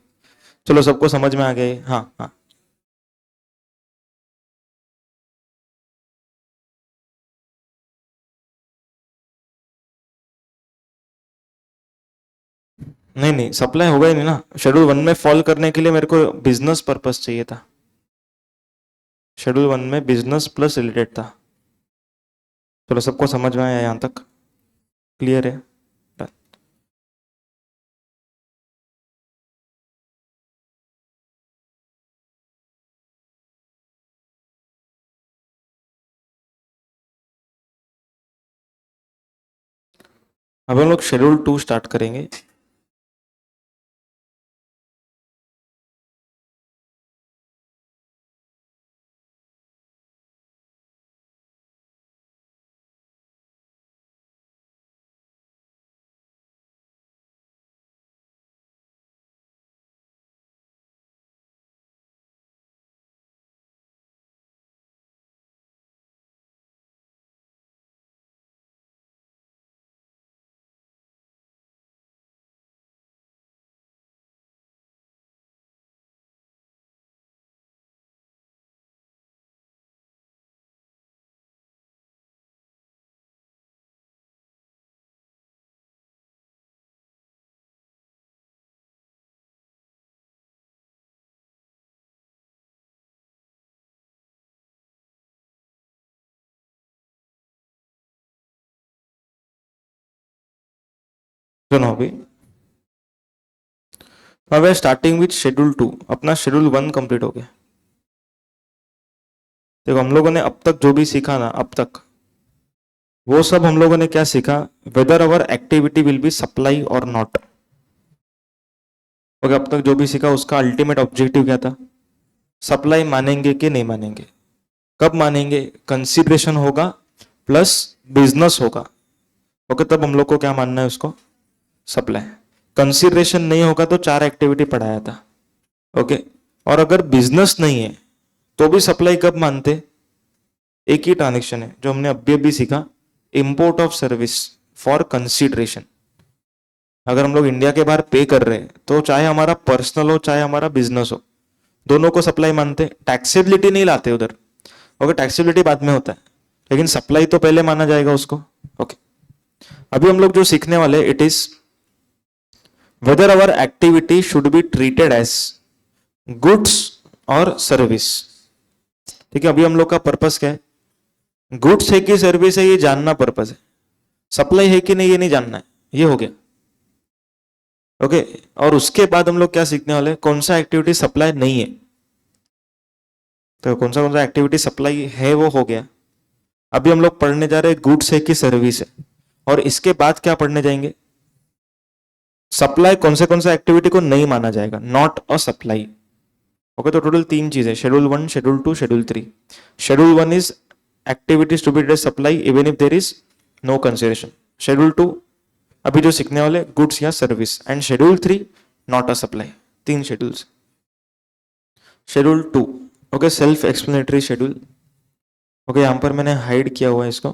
चलो सबको समझ में आ गया ये? हाँ हाँ। नहीं नहीं, सप्लाई होगा ही नहीं ना, शेड्यूल वन में फॉल करने के लिए मेरे को बिजनेस पर्पस चाहिए था। शेड्यूल वन में बिजनेस प्लस रिलेटेड था। चलो सबको समझ में आया यहाँ तक? क्लियर है? Done. अब हम लोग शेड्यूल टू स्टार्ट करेंगे। सुनो अभी, अब स्टार्टिंग विथ शेड्यूल टू, अपना शेड्यूल वन कंप्लीट हो गया। देखो हम लोगों ने अब तक जो भी सीखा ना अब तक, वो सब हम लोगों ने क्या सीखा? Whether our activity will be supply और नॉट। ओके, अब तक जो भी सीखा उसका अल्टीमेट ऑब्जेक्टिव क्या था? सप्लाई मानेंगे कि नहीं मानेंगे? कब मानेंगे? कंसिडरेशन होगा प्लस बिजनेस होगा। ओके, तब हम लोग को क्या मानना है उसको? सप्लाई। कंसिडरेशन नहीं होगा तो चार एक्टिविटी पढ़ाया था। ओके, और अगर बिजनेस नहीं है तो भी सप्लाई कब मानते? एक ही ट्रांजेक्शन है जो हमने अभी अभी सीखा, import of service for consideration. अगर हम लोग इंडिया के बाहर पे कर रहे हैं तो चाहे हमारा पर्सनल हो चाहे हमारा बिजनेस हो, दोनों को सप्लाई मानते। टैक्सेबिलिटी नहीं लाते उधर। ओके, टैक्सेबिलिटी बाद में होता है, लेकिन सप्लाई तो पहले माना जाएगा उसको। ओके, अभी हम लोग जो सीखने वाले, it is whether our activity should be treated as goods और सर्विस। ठीक है, अभी हम लोग का पर्पस क्या है? गुड्स है कि सर्विस है ये जानना पर्पस है। सप्लाई है कि नहीं ये नहीं जानना है, ये हो गया। ओके, और उसके बाद हम लोग क्या सीखने वाले? कौन सा एक्टिविटी सप्लाई नहीं है। तो कौन सा एक्टिविटी सप्लाई है वो हो गया। अभी हम लोग पढ़ने जा रहे हैं गुड्स है कि सर्विस है, और इसके बाद क्या पढ़ने जाएंगे? सप्लाई कौन सा एक्टिविटी को नहीं माना जाएगा, नॉट अ सप्लाई। ओके, तो टोटल तीन चीजें, schedule one, schedule two, schedule three. Schedule one is activities to be supply even if there is no consideration. Schedule two अभी जो सीखने वाले, गुड्स या service. And schedule three not a supply. तीन schedules. Schedule two, okay, self explanatory schedule. Okay, यहां पर मैंने हाइड किया हुआ है इसको।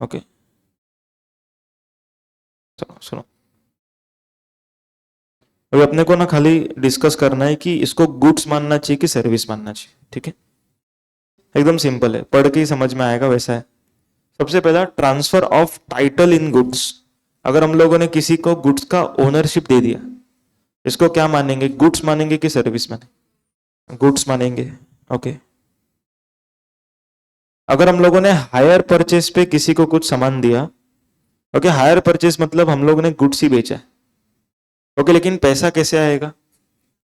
ओके, चलो सुनो, अभी अपने को ना खाली डिस्कस करना है कि इसको गुड्स मानना चाहिए कि सर्विस मानना चाहिए। ठीक है, एकदम सिंपल है, पढ़ के ही समझ में आएगा वैसा है। सबसे पहला, transfer of title in goods. अगर हम लोगों ने किसी को गुड्स का ओनरशिप दे दिया, इसको क्या मानेंगे? गुड्स मानेंगे कि सर्विस मानेंगे? गुड्स मानेंगे। ओके, अगर हम लोगों ने हायर परचेज पे किसी को कुछ सामान दिया, ओके, हायर परचेज मतलब हम लोगों ने गुड्स ही बेचा है। ओके, लेकिन पैसा कैसे आएगा?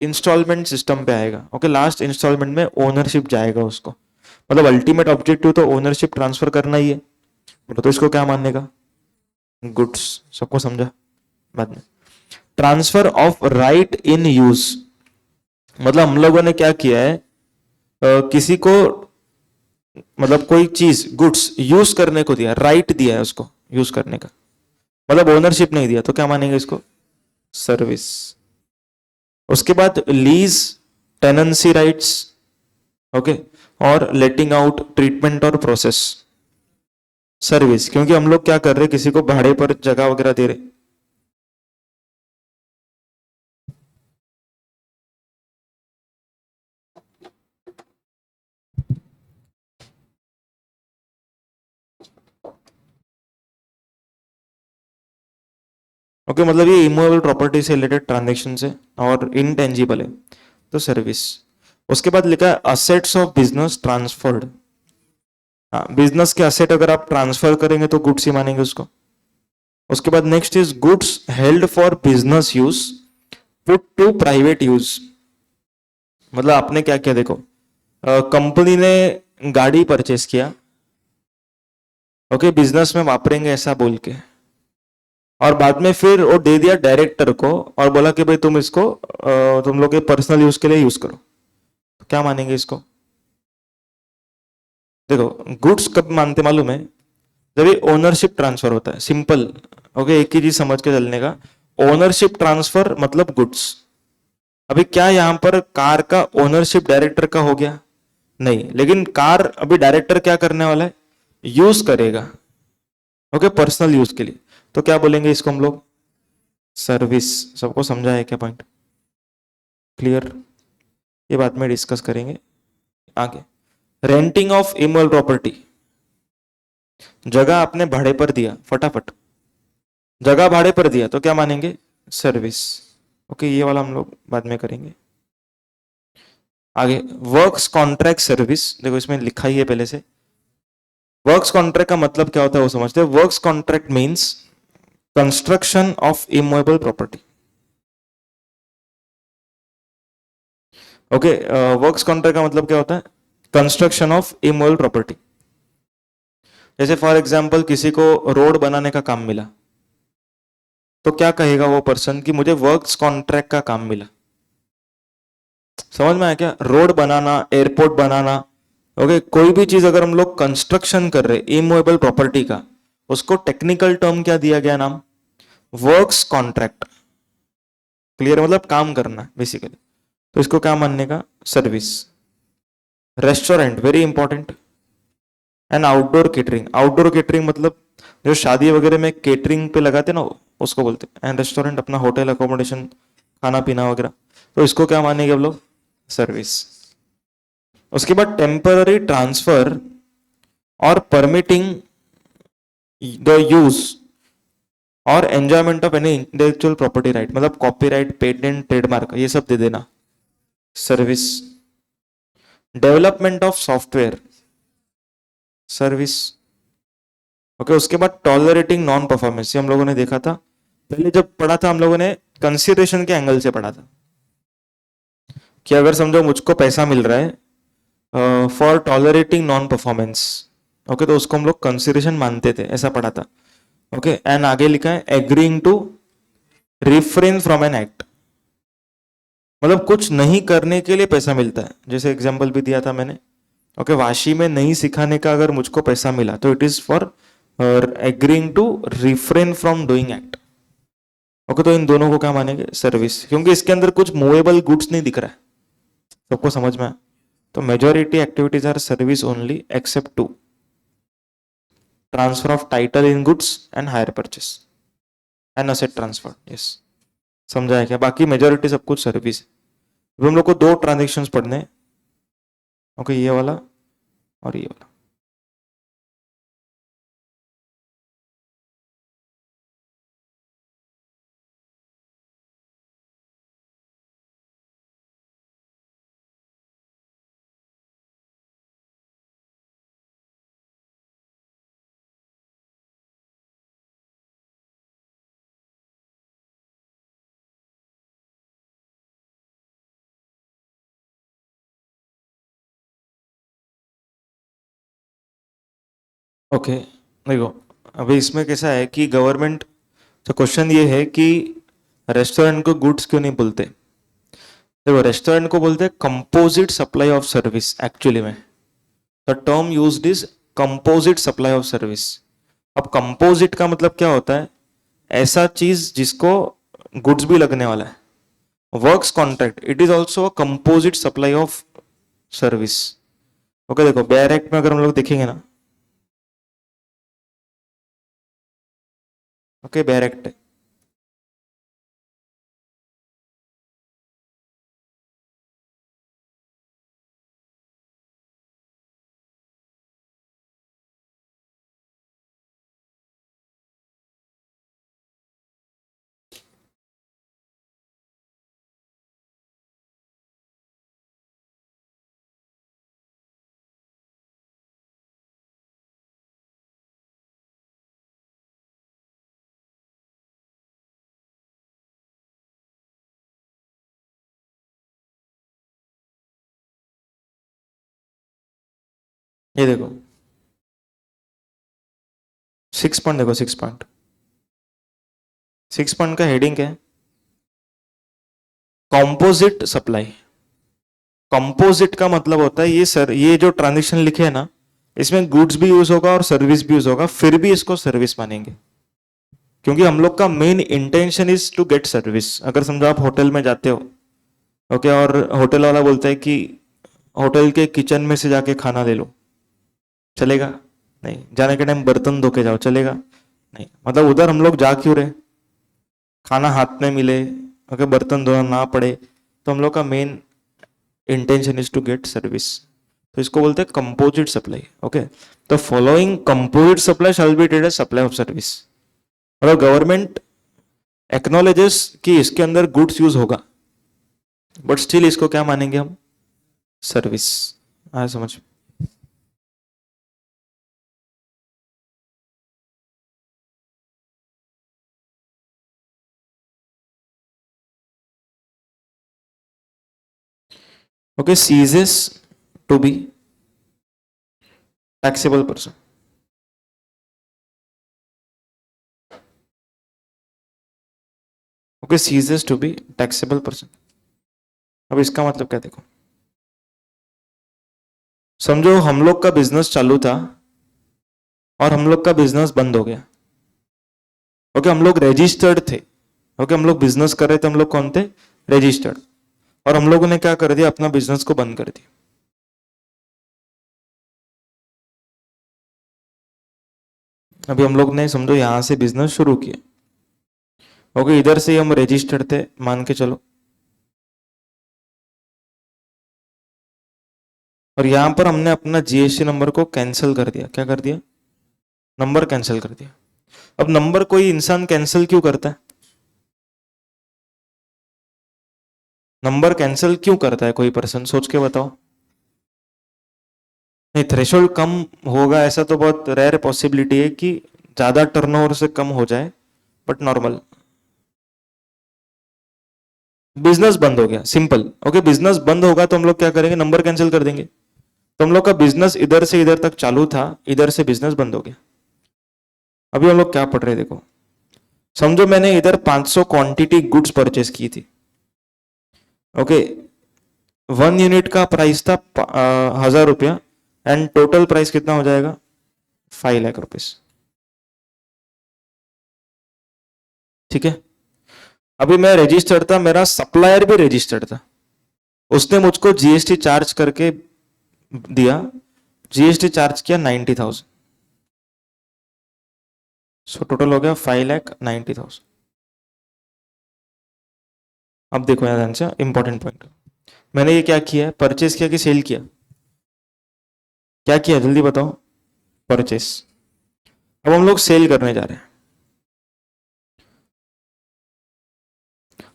इंस्टॉलमेंट सिस्टम पे आएगा। ओके, लास्ट इंस्टॉलमेंट में ओनरशिप जाएगा उसको। मतलब अल्टीमेट ऑब्जेक्टिव तो ओनरशिप ट्रांसफर करना ही है, तो इसको क्या मानेगा? गुड्स। सबको समझा? बाद में transfer of right in use, मतलब हम लोगों ने क्या किया है, किसी को, मतलब कोई चीज गुड्स यूज करने को दिया, राइट दिया है उसको यूज करने का, मतलब ओनरशिप नहीं दिया, तो क्या मानेंगे इसको? सर्विस। उसके बाद लीज, टेनेंसी राइट्स। ओके, और लेटिंग आउट, ट्रीटमेंट और प्रोसेस, सर्विस, क्योंकि हम लोग क्या कर रहे हैं, किसी को भाड़े पर जगह वगैरह दे रहे। ओके, मतलब ये इमूवेबल प्रॉपर्टी से रिलेटेड ट्रांजेक्शन है और इनटेंजिबल है, तो सर्विस। उसके बाद लिखा है असेट्स ऑफ बिजनेस ट्रांसफर्ड। हाँ, बिजनेस के असेट अगर आप ट्रांसफर करेंगे तो गुड्स ही मानेंगे उसको। उसके बाद next is goods held for business use put to private use. मतलब आपने क्या किया, देखो, कंपनी ने गाड़ी परचेस किया, ओके, बिजनेस में वापरेंगे ऐसा बोल के, और बाद में फिर वो दे दिया डायरेक्टर को और बोला कि भाई तुम इसको तुम लोग के पर्सनल यूज के लिए यूज करो, तो क्या मानेंगे इसको? देखो, गुड्स कब मानते मालूम है? जब ये ओनरशिप ट्रांसफर होता है, सिंपल। ओके, एक ही चीज समझ के चलने का, ओनरशिप ट्रांसफर मतलब गुड्स। अभी क्या यहां पर कार का ओनरशिप डायरेक्टर का हो गया? नहीं, लेकिन कार अभी डायरेक्टर क्या करने वाला है? यूज करेगा, ओके, पर्सनल यूज के लिए, तो क्या बोलेंगे इसको हम लोग? सर्विस। सबको समझा है क्या पॉइंट? क्लियर? ये बात में डिस्कस करेंगे आगे। रेंटिंग ऑफ इमूवेबल प्रॉपर्टी, जगह आपने भाड़े पर दिया, फटाफट जगह भाड़े पर दिया तो क्या मानेंगे? सर्विस। ओके, ये वाला हम लोग बाद में करेंगे आगे। वर्क्स कॉन्ट्रैक्ट सर्विस, देखो इसमें लिखा ही है पहले से। वर्क्स कॉन्ट्रैक्ट का मतलब क्या होता है वो समझते हैं। Works contract means construction of immovable property. Okay, works contract का मतलब क्या होता है? Construction of immovable property. जैसे फॉर एग्जांपल किसी को रोड बनाने का काम मिला, तो क्या कहेगा वो पर्सन कि मुझे वर्क्स कॉन्ट्रैक्ट का काम मिला। समझ में आया क्या? रोड बनाना, एयरपोर्ट बनाना, ओके, कोई भी चीज अगर हम लोग कंस्ट्रक्शन कर रहे इमूवेबल प्रॉपर्टी का, उसको टेक्निकल टर्म क्या दिया गया नाम? Works contract. क्लियर? मतलब काम करना बेसिकली, तो इसको क्या मानने का? Service. Restaurant, very important. And outdoor catering, outdoor catering मतलब जो शादी वगैरह में केटरिंग पे लगाते ना, उसको बोलते हैं। एंड रेस्टोरेंट अपना होटल अकोमोडेशन, खाना पीना वगैरह, तो इसको क्या मानेंगे हम लोग? सर्विस। उसके बाद टेम्पररी ट्रांसफर और परमिटिंग द यूज और enjoyment of any intellectual property right, मतलब कॉपीराइट, पेटेंट, ट्रेडमार्क, ये सब दे देना, service. Development of software, service. Okay, उसके बाद टॉलरेटिंग नॉन परफॉर्मेंस, हम लोगों ने देखा था पहले जब पढ़ा था, हम लोगों ने कंसिडरेशन के एंगल से पढ़ा था कि अगर समझो मुझको पैसा मिल रहा है for tolerating non performance, okay, तो उसको हम लोग कंसिडरेशन मानते थे, ऐसा पढ़ा था। ओके, एंड आगे लिखा है agreeing to refrain from an act, मतलब कुछ नहीं करने के लिए पैसा मिलता है। जैसे एग्जांपल भी दिया था मैंने, ओके, वाशी में नहीं सिखाने का अगर मुझको पैसा मिला तो it is for agreeing to refrain from doing act. Okay, तो इन दोनों को क्या मानेंगे? सर्विस, क्योंकि इसके अंदर कुछ मूवेबल गुड्स नहीं दिख रहा है। सबको समझ में आया? तो majority activities are service only except to transfer of title in goods and hire purchase and asset transfer. Yes, समझा है क्या? बाकी मेजोरिटी सब कुछ सर्विस है। अब हम लोग को दो ट्रांजेक्शन्स पढ़ने हैं, ओके, ये वाला और ये वाला। ओके, देखो, अभी इसमें कैसा है कि गवर्नमेंट, तो क्वेश्चन ये है कि रेस्टोरेंट को गुड्स क्यों नहीं बोलते? देखो, रेस्टोरेंट को बोलते हैं composite supply of service. Actually में the term used is composite supply of service. अब कंपोजिट का मतलब क्या होता है? ऐसा चीज जिसको गुड्स भी लगने वाला है। Works contract, it is also composite supply of service. Okay देखो बेयर एक्ट में अगर हम लोग देखेंगे ना, ओके बेयर एक्ट, ये देखो 6 पॉइंट, देखो 6 पॉइंट, 6 पॉइंट का हेडिंग क्या है? Composite supply. कंपोजिट का मतलब होता है ये सर, ये जो ट्रांजेक्शन लिखे है ना, इसमें गुड्स भी यूज होगा और सर्विस भी यूज होगा, फिर भी इसको सर्विस मानेंगे, क्योंकि हम लोग का main intention is to get service. अगर समझो आप होटल में जाते हो, ओके, और होटल वाला बोलता है कि होटल के किचन में से जाके खाना ले लो, चलेगा? नहीं। जाने के टाइम बर्तन धो के जाओ, चलेगा? नहीं। मतलब उधर हम लोग जा क्यों रहे? खाना हाथ में मिले, ओके, बर्तन धोना ना पड़े, तो हम लोग का main intention is to get service. तो इसको बोलते हैं कंपोजिट सप्लाई। ओके, तो following composite supply shall be treated as supply of service. मतलब गवर्नमेंट एक्नॉलेजेस कि इसके अंदर गुड्स यूज होगा, बट स्टिल इसको क्या मानेंगे हम? सर्विस। आया समझ? Okay, ceases to be taxable person. Okay, ceases to be taxable person. अब इसका मतलब क्या देखो, समझो हम लोग का बिजनेस चालू था और हम लोग का बिजनेस बंद हो गया। ओके, हम लोग रजिस्टर्ड थे, ओके, हम लोग बिजनेस कर रहे थे, हम लोग कौन थे? रजिस्टर्ड। और हम लोगों ने क्या कर दिया? अपना बिजनेस को बंद कर दिया। अभी हम लोग ने समझो यहां से बिजनेस शुरू किया, ओके, इधर से हम रजिस्टर्ड थे मान के चलो, और यहां पर हमने अपना जीएसटी नंबर को कैंसिल कर दिया। क्या कर दिया? नंबर कैंसिल कर दिया। अब नंबर कोई इंसान कैंसिल क्यों करता है? नंबर कैंसिल क्यों करता है कोई पर्सन? सोच के बताओ। नहीं, थ्रेशोल्ड कम होगा ऐसा तो बहुत रेयर पॉसिबिलिटी है कि ज्यादा टर्नओवर से कम हो जाए, बट नॉर्मल। बिजनेस बंद हो गया, सिंपल। ओके, बिजनेस बंद होगा तो हम लोग क्या करेंगे? नंबर कैंसिल कर देंगे। तो हम लोग का बिजनेस इधर से इधर तक चालू था, इधर से बिजनेस बंद हो गया। अभी हम लोग क्या पढ़ रहे हैं देखो, समझो मैंने इधर 500 क्वांटिटी गुड्स परचेस की थी। ओके, 1 यूनिट का प्राइस था 1000 रुपया, एंड टोटल प्राइस कितना हो जाएगा? 5 लाख रुपीज। ठीक है। अभी मैं रजिस्टर्ड था, मेरा सप्लायर भी रजिस्टर्ड था, उसने मुझको जीएसटी चार्ज करके दिया। जीएसटी चार्ज किया 90,000, सो टोटल हो गया 5,90,000। अब देखो यार आंसर, इंपॉर्टेंट पॉइंट। मैंने ये क्या किया है? परचेस किया कि सेल किया? क्या किया जल्दी बताओ? परचेस। अब हम लोग सेल करने जा रहे हैं।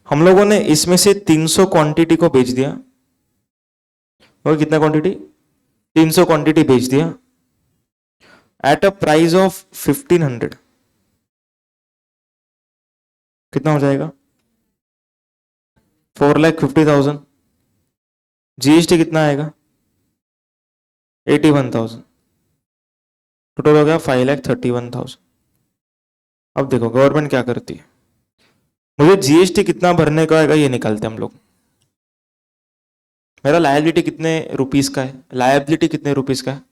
हम लोगों ने इसमें से 300 क्वांटिटी को बेच दिया। और कितना क्वांटिटी? 300 क्वांटिटी बेच दिया एट अ प्राइस ऑफ 1500। कितना हो जाएगा? 4,50,000। जीएसटी कितना आएगा? 81,000। टोटल हो गया 5,31,000। अब देखो गवर्नमेंट क्या करती है, मुझे जीएसटी कितना भरने का आएगा ये निकालते हैं हम लोग। मेरा लायबिलिटी कितने रुपीस का है? लायबिलिटी कितने रुपीस का है?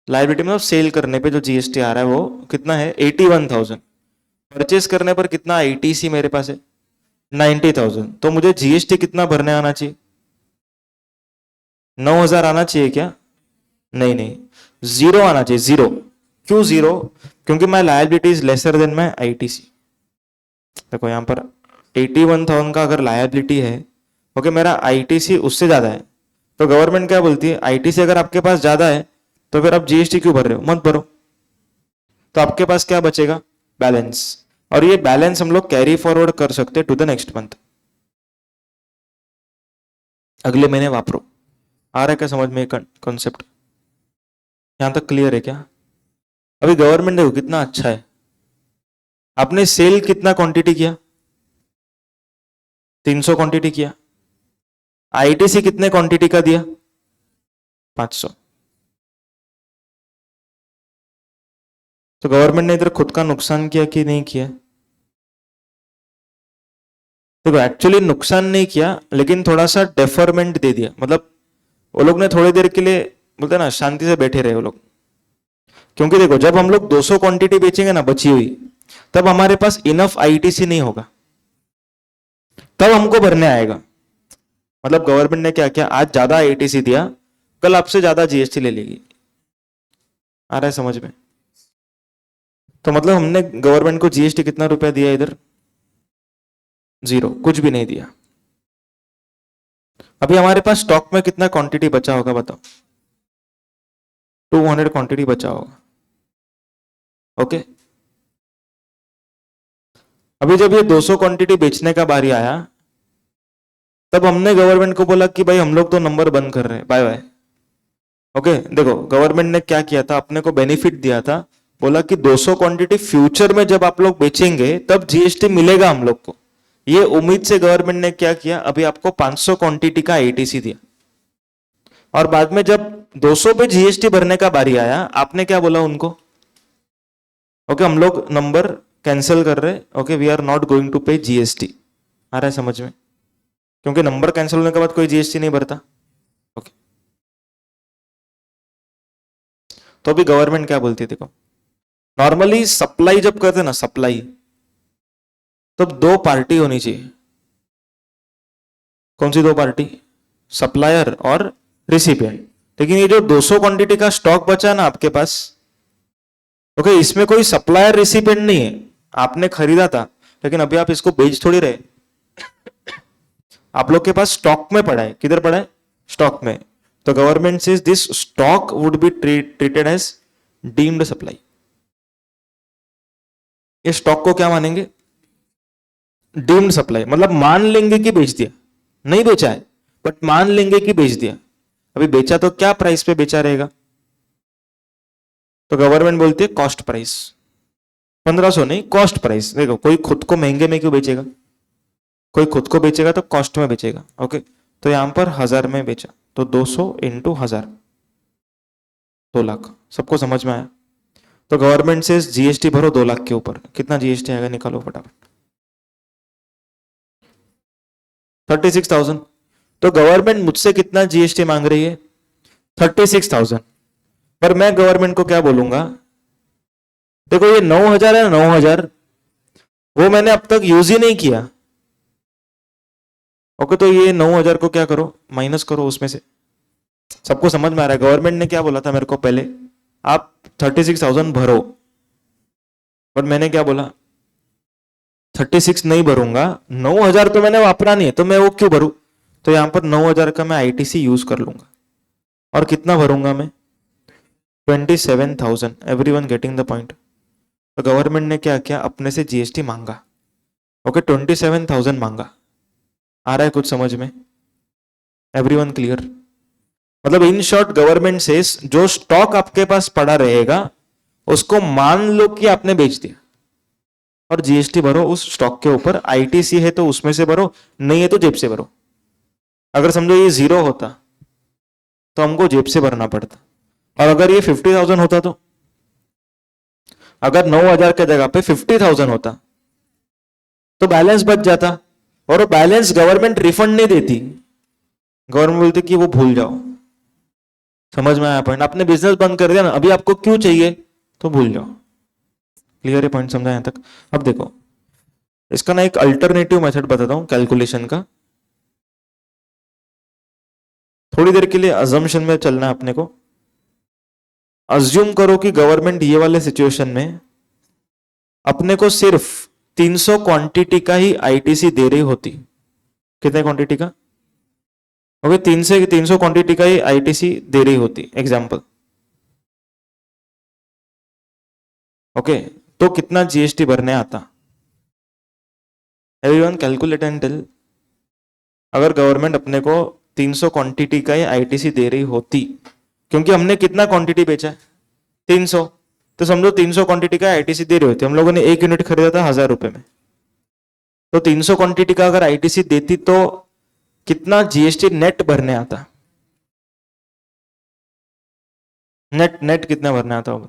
लायबिलिटी मतलब सेल करने पे जो जीएसटी आ रहा है वो कितना है? 81,000। परचेस करने पर कितना आईटीसी मेरे पास है? 90,000। तो मुझे जीएसटी कितना भरने आना चाहिए? 9,000 आना चाहिए क्या? नहीं नहीं, जीरो आना चाहिए, जीरो। क्यों जीरो? क्योंकि my liability is lesser than my ITC. देखो यहां पर 81,000 का अगर लायबिलिटी है, ओके, मेरा आईटीसी उससे ज्यादा है, तो गवर्नमेंट क्या बोलती है, आईटीसी अगर आपके पास ज्यादा है तो फिर आप जीएसटी क्यों भर रहे हो, मत भरो। तो आपके पास क्या बचेगा? बैलेंस। और ये बैलेंस हम लोग कैरी फॉरवर्ड कर सकते हैं टू द नेक्स्ट मंथ, अगले महीने वापरो। आ रहा है क्या समझ में कॉन्सेप्ट? यहां तक क्लियर है क्या? अभी गवर्नमेंट देखो कितना अच्छा है, आपने सेल कितना क्वांटिटी किया? 300 क्वांटिटी किया। आईटीसी कितने क्वांटिटी का दिया? 500। तो गवर्नमेंट ने इधर खुद का नुकसान किया कि नहीं किया? देखो एक्चुअली नुकसान नहीं किया, लेकिन थोड़ा सा डेफरमेंट दे दिया, मतलब वो लोग ने थोड़ी देर के लिए, बोलते ना, शांति से बैठे रहे वो लोग। क्योंकि देखो जब हम लोग 200 क्वांटिटी बेचेंगे ना बची हुई, तब हमारे पास इनफ आईटीसी नहीं होगा, तब हमको भरने आएगा। मतलब गवर्नमेंट ने क्या किया, आज ज्यादा आईटीसी दिया, कल आपसे ज्यादा जीएसटी ले लेगी। आ रहा है समझ में? तो मतलब हमने गवर्नमेंट को जीएसटी कितना रुपया दिया इधर? जीरो, कुछ भी नहीं दिया। अभी हमारे पास स्टॉक में कितना क्वांटिटी बचा होगा बताओ? 200 क्वांटिटी बचा होगा। ओके, अभी जब ये 200 क्वांटिटी बेचने का बारी आया, तब हमने गवर्नमेंट को बोला कि भाई हम लोग तो नंबर बंद कर रहे हैं, बाय बाय। ओके, देखो गवर्नमेंट ने क्या किया था, अपने को बेनिफिट दिया था, बोला कि 200 क्वांटिटी फ्यूचर में जब आप लोग बेचेंगे तब जीएसटी मिलेगा हम लोग को। ये उम्मीद से गवर्नमेंट ने क्या किया, अभी आपको 500 क्वांटिटी का आईटीसी दिया। और बाद में जब 200 पे जीएसटी भरने का बारी आया, आपने क्या बोला उनको? ओके, हम लोग नंबर कैंसिल कर रहे, okay, we are not going to pay GST. आ रहा है समझ में? क्योंकि नंबर कैंसिल होने के बाद कोई जीएसटी नहीं भरता। ओके, तो अभी गवर्नमेंट क्या बोलती है देखो, नॉर्मली सप्लाई जब करते ना सप्लाई, तब दो पार्टी होनी चाहिए। कौन सी दो पार्टी? सप्लायर और रिसिपिएंट। लेकिन ये जो 200 क्वांटिटी का स्टॉक बचा ना आपके पास, ओके, इसमें कोई सप्लायर रिसिपिएंट नहीं है। आपने खरीदा था, लेकिन अभी आप इसको बेच थोड़ी रहे, आप लोग के पास स्टॉक में पड़ा है। किधर पड़ा है? स्टॉक में। तो government says this stock would be treated as deemed supply. ये स्टॉक को क्या मानेंगे? Deemed supply. मतलब मान लेंगे कि बेच दिया, नहीं बेचा है बट मान लेंगे कि बेच दिया। अभी बेचा तो क्या प्राइस पे बेचा रहेगा? तो गवर्नमेंट बोलती है कॉस्ट प्राइस। 1500 नहीं, कॉस्ट प्राइस। देखो कोई खुद को महंगे में क्यों बेचेगा, कोई खुद को बेचेगा तो कॉस्ट में बेचेगा। ओके, तो यहां पर 1000 में बेचा, तो 200 इंटू 1000, 2 लाख। सबको समझ में आया? तो गवर्नमेंट से जीएसटी भरो 2 लाख के ऊपर, कितना जीएसटी आएगा निकालो फटाफट। 36,000। तो गवर्नमेंट मुझसे कितना जीएसटी मांग रही है? 36,000। पर मैं गवर्नमेंट को क्या बोलूंगा, देखो ये 9,000 है ना, 9,000 वो मैंने अब तक यूज ही नहीं किया। ओके, तो ये 9,000 को क्या करो, माइनस करो उसमें से। सबको समझ में आ रहा है? गवर्नमेंट ने क्या बोला था मेरे को पहले, आप 36,000 भरो, बट मैंने क्या बोला, 36 नहीं भरूंगा, 9,000 तो मैंने वापरा नहीं है, तो मैं वो क्यों भरूं? तो यहां पर 9,000 का मैं आईटीसी यूज कर लूंगा। और कितना भरूंगा मैं? 27,000। Everyone getting the point? तो गवर्नमेंट ने क्या किया, अपने से जीएसटी मांगा। ओके, 27,000 मांगा। आ रहा है कुछ समझ में? Everyone clear? मतलब इन शॉर्ट गवर्नमेंट से जो स्टॉक आपके पास पड़ा रहेगा उसको मान लो कि आपने बेच दिया, और जीएसटी भरो उस स्टॉक के ऊपर। आईटीसी है तो उसमें से भरो, नहीं है तो जेब से भरो। अगर समझो ये 0 होता तो हमको जेब से भरना पड़ता, और अगर ये 50,000 होता तो, अगर 9,000 के जगह पे 50,000 होता तो बैलेंस बच जाता, और वो बैलेंस गवर्नमेंट रिफंड नहीं देती। गवर्नमेंट बोलती कि वो भूल जाओ। समझ में आया पॉइंट? आपने बिजनेस बंद कर दिया ना, अभी आपको क्यों चाहिए, तो भूल जाओ। क्लियर है पॉइंट? समझा यहां तक? अब देखो इसका ना एक अल्टरनेटिव मेथड बताता हूं कैलकुलेशन का। थोड़ी देर के लिए अजम्पशन में चलना है अपने को। अज्यूम करो कि गवर्नमेंट ये वाले सिचुएशन में अपने को सिर्फ 300 क्वांटिटी का ही आईटीसी दे रही होती। कितने क्वांटिटी का? ओके, 300 क्वांटिटी का ही आईटीसी दे रही होती, एग्जाम्पल। ओके, तो कितना जीएसटी भरने आता? Everyone calculate and tell. अगर गवर्नमेंट अपने को 300 क्वांटिटी का ही आईटीसी दे रही होती, क्योंकि हमने कितना क्वांटिटी बेचा है? 300। तो समझो 300 क्वांटिटी का आईटीसी दे रही होती, हम लोगों ने 1 यूनिट खरीदा था 1000 रुपए में। तो 300 क्वांटिटी का अगर आईटीसी देती तो कितना जीएसटी नेट भरने आता? नेट नेट कितना भरने आता होगा?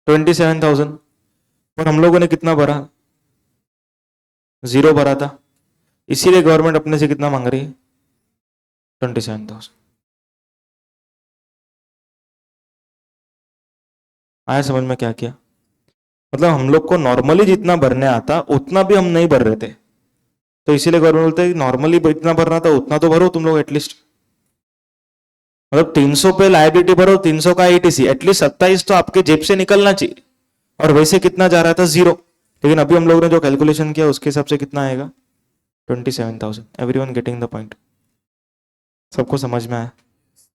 तो 27,000। पर हम लोगों ने कितना भरा? 0 भरा था। इसीलिए गवर्नमेंट अपने से कितना मांग रही है? 27,000। आया समझ में क्या किया? मतलब हम लोग को नॉर्मली जितना भरने आता उतना भी हम नहीं भर रहे थे, तो इसीलिए गवर्नमेंट बोलते हैं नॉर्मली इतना भरना था उतना तो भरो तुम लोग एटलीस्ट। मतलब 300 पे लायबिलिटी भरो, 300 का आईटीसी, एटलीस्ट 27 तो आपके जेब से निकलना चाहिए। और वैसे कितना जा रहा था? 0। लेकिन अभी हम लोगों ने जो कैलकुलेशन किया उसके हिसाब से कितना आएगा? 27,000। Everyone getting the point? सबको समझ में आया?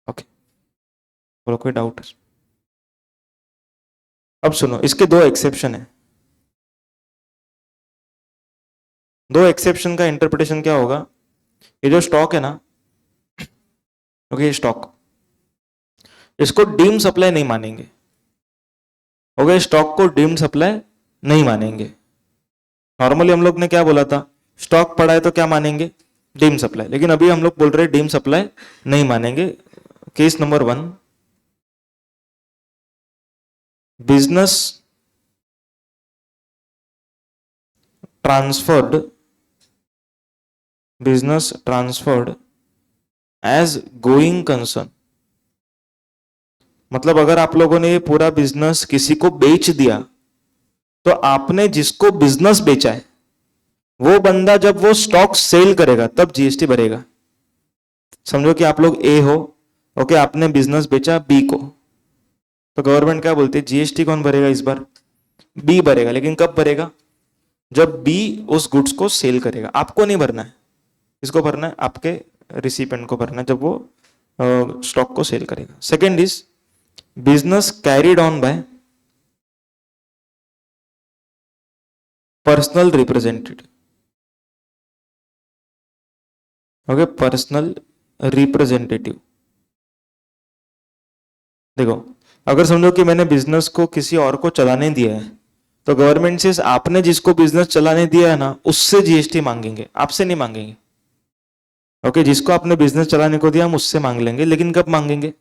ओके, बोलो कोई डाउट? अब सुनो, इसके 2 एक्सेप्शन है। 2 एक्सेप्शन का इंटरप्रिटेशन क्या होगा? ये जो स्टॉक है ना, ओके, स्टॉक, इसको डीम सप्लाई नहीं मानेंगे। ओके, स्टॉक को डीम सप्लाई नहीं मानेंगे। नॉर्मली हम लोग ने क्या बोला था? स्टॉक पड़ा है तो क्या मानेंगे? Deem supply. लेकिन अभी हम लोग बोल रहे हैं डीम सप्लाई नहीं मानेंगे। Case number 1, business transferred as going concern. मतलब अगर आप लोगों ने ये पूरा बिजनेस किसी को बेच दिया, तो आपने जिसको बिजनेस बेचा है वो बंदा जब वो स्टॉक सेल करेगा तब जीएसटी भरेगा। समझो कि आप लोग ए हो, ओके, आपने बिजनेस बेचा बी को, तो गवर्नमेंट क्या बोलती है? जीएसटी कौन भरेगा इस बार? बी भरेगा। लेकिन कब भरेगा? जब बी उस गुड्स को सेल करेगा। आपको नहीं भरना है। किसको भरना है? आपके रिसिपेंट को भरना है जब वो स्टॉक को सेल करेगा। Second is business carried on by personal representative. Okay, personal representative. देखो, अगर समझो कि मैंने बिजनेस को किसी और को चलाने दिया है, तो गवर्नमेंट से आपने जिसको बिजनेस चलाने दिया है ना, उससे जीएसटी मांगेंगे, आपसे नहीं मांगेंगे। ओके, जिसको आपने बिजनेस चलाने को दिया हम उससे मांग लेंगे, लेकिन कब मांगेंगे?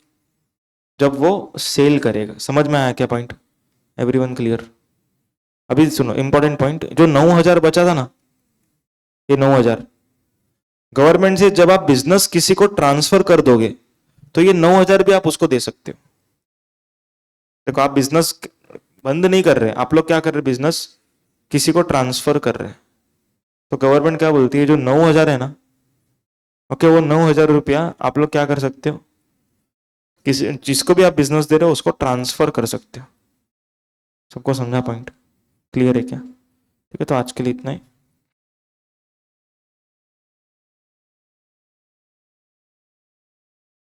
जब वो सेल करेगा। समझ में आया क्या पॉइंट? Everyone clear? अभी सुनो इंपॉर्टेंट पॉइंट, जो 9,000 बचा था ना, ये 9,000 गवर्नमेंट से जब आप बिजनेस किसी को ट्रांसफर कर दोगे तो ये 9,000 भी आप उसको दे सकते हो। देखो, आप बिजनेस बंद नहीं कर रहे, आप लोग क्या कर रहे? बिजनेस किसी को ट्रांसफर कर रहे हैं। तो गवर्नमेंट क्या बोलती है? जो 9,000 है ना, ओके, वो 9,000 रुपया आप लोग क्या कर सकते हो? किसी जिसको भी आप बिजनेस दे रहे हो उसको ट्रांसफर कर सकते हो। सबको समझा पॉइंट? क्लियर है क्या? ठीक है, तो आज के लिए इतना ही।